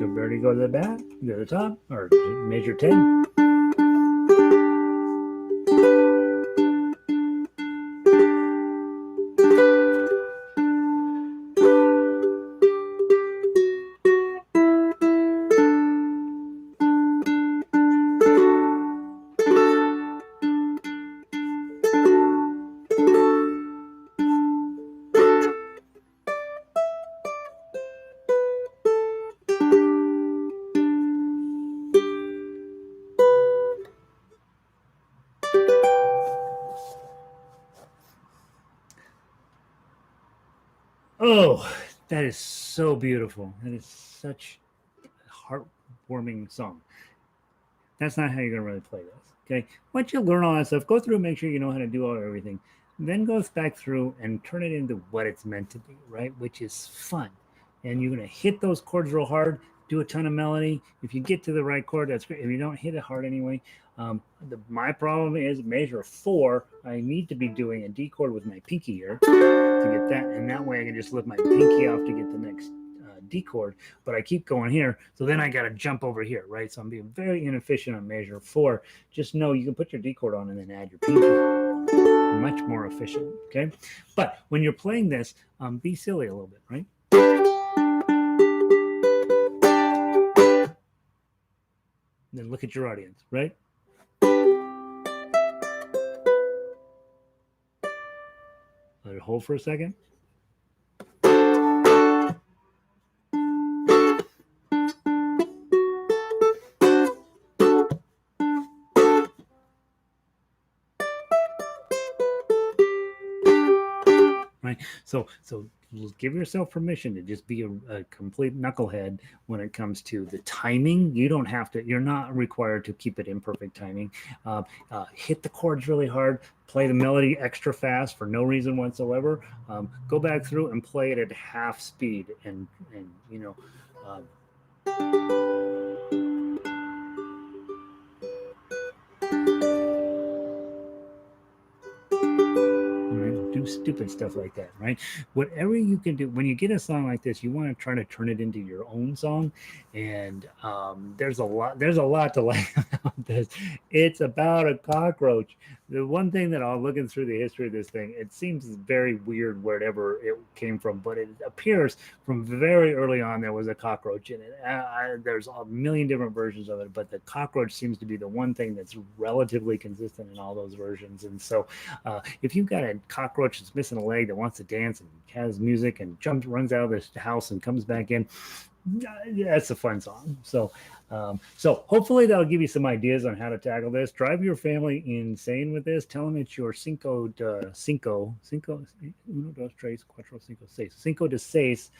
Ready to go to the back, go to the top, or measure 10. Oh, that is so beautiful. That is such a heartwarming song. That's not how you're going to really play this. Okay. Once you learn all that stuff, go through and make sure you know how to do all everything. Then go back through and turn it into what it's meant to be, right? Which is fun. And you're going to hit those chords real hard, do a ton of melody. If you get to the right chord, that's great. If you don't hit it hard anyway, my problem is measure 4. I need to be doing a D chord with my pinky here to get that. And that way I can just lift my pinky off to get the next D chord, but I keep going here. So then I got to jump over here, right? So I'm being very inefficient on measure 4. Just know you can put your D chord on and then add your pinky. Much more efficient, okay? But when you're playing this, be silly a little bit, right? Then look at your audience, right? Let it hold for a second. Right. So give yourself permission to just be a complete knucklehead when it comes to the timing. You don't have to, you're not required to keep it in perfect timing. Hit the chords really hard, play the melody extra fast for no reason whatsoever. Go back through and play it at half speed and you know, do stupid stuff like that, right? Whatever you can do when you get a song like this, you want to try to turn it into your own song. And there's a lot to like about this. It's about a cockroach. The one thing that I'm looking through the history of this thing, it seems very weird wherever it came from, but it appears from very early on there was a cockroach in it. There's a million different versions of it, but the cockroach seems to be the one thing that's relatively consistent in all those versions. And so if you've got a cockroach that's missing a leg that wants to dance and has music and runs out of this house and comes back in, that's a fun song. So hopefully that'll give you some ideas on how to tackle this. Drive your family insane with this. Tell them it's your cinco de seis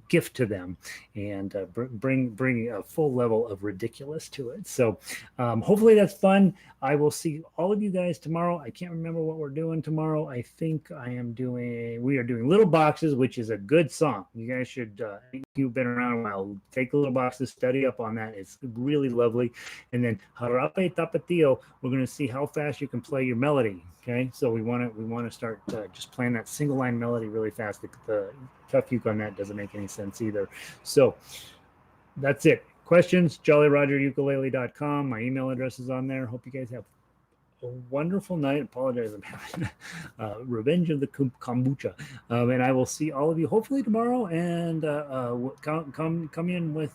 gift to them, and bring a full level of ridiculous to it. So hopefully that's fun. I will see all of you guys tomorrow. I can't remember what we're doing tomorrow. I think we are doing Little Boxes, which is a good song. You guys should, if you've been around a while, take Little Boxes, study up on that. It's really lovely. And then Jarape Tapatio, we're going to see how fast you can play your melody. Okay, so we want to start just playing that single line melody really fast. The tough uke on that doesn't make any sense either. So that's it. Questions, jollyrogerukulele.com. My email address is on there. Hope you guys have a wonderful night. Apologize, I'm having revenge of the kombucha, and I will see all of you hopefully tomorrow. And come in with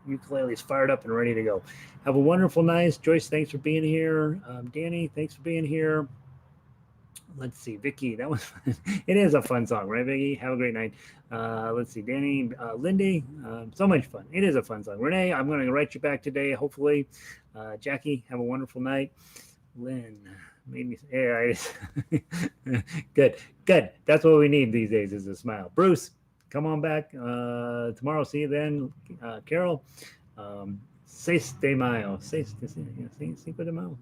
ukuleles fired up and ready to go. Have a wonderful night. Joyce, thanks for being here. Danny, thanks for being here. Let's see, Vicky, that was fun. It is a fun song, right, Vicky? Have a great night. Let's see, Danny, Lindy, so much fun. It is a fun song. Renee, I'm going to write you back today, hopefully. Jackie, have a wonderful night. Lynn, made me, yeah, good, good. That's what we need these days is a smile. Bruce, come on back tomorrow. See you then. Carol, 6 de mayo. 5 de mayo.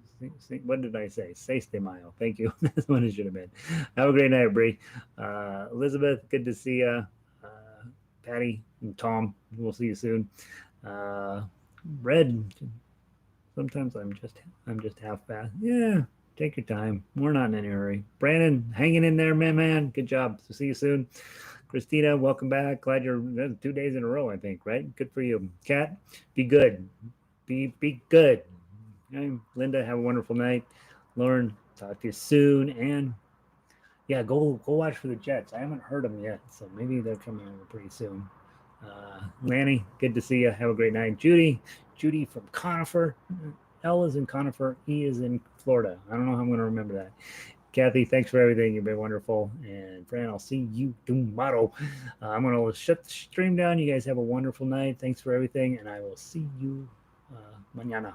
What did I say? 6 de mayo. Thank you. That's what it should have been. Have a great night, Bree. Elizabeth, good to see you. Patty and Tom, we'll see you soon. Red, sometimes I'm just half fast. Yeah, take your time. We're not in any hurry. Brandon, hanging in there, man. Good job. So see you soon. Christina, welcome back. Glad you're 2 days in a row, I think, right? Good for you. Kat, be good. Be good. Okay. Linda, have a wonderful night. Lauren, talk to you soon. And yeah, go watch for the Jets. I haven't heard them yet, so maybe they're coming over pretty soon. Lanny, good to see you. Have a great night. Judy from Conifer. L is in Conifer. E is in Florida. I don't know how I'm going to remember that. Kathy, thanks for everything. You've been wonderful. And Fran, I'll see you tomorrow. I'm going to shut the stream down. You guys have a wonderful night. Thanks for everything. And I will see you mañana.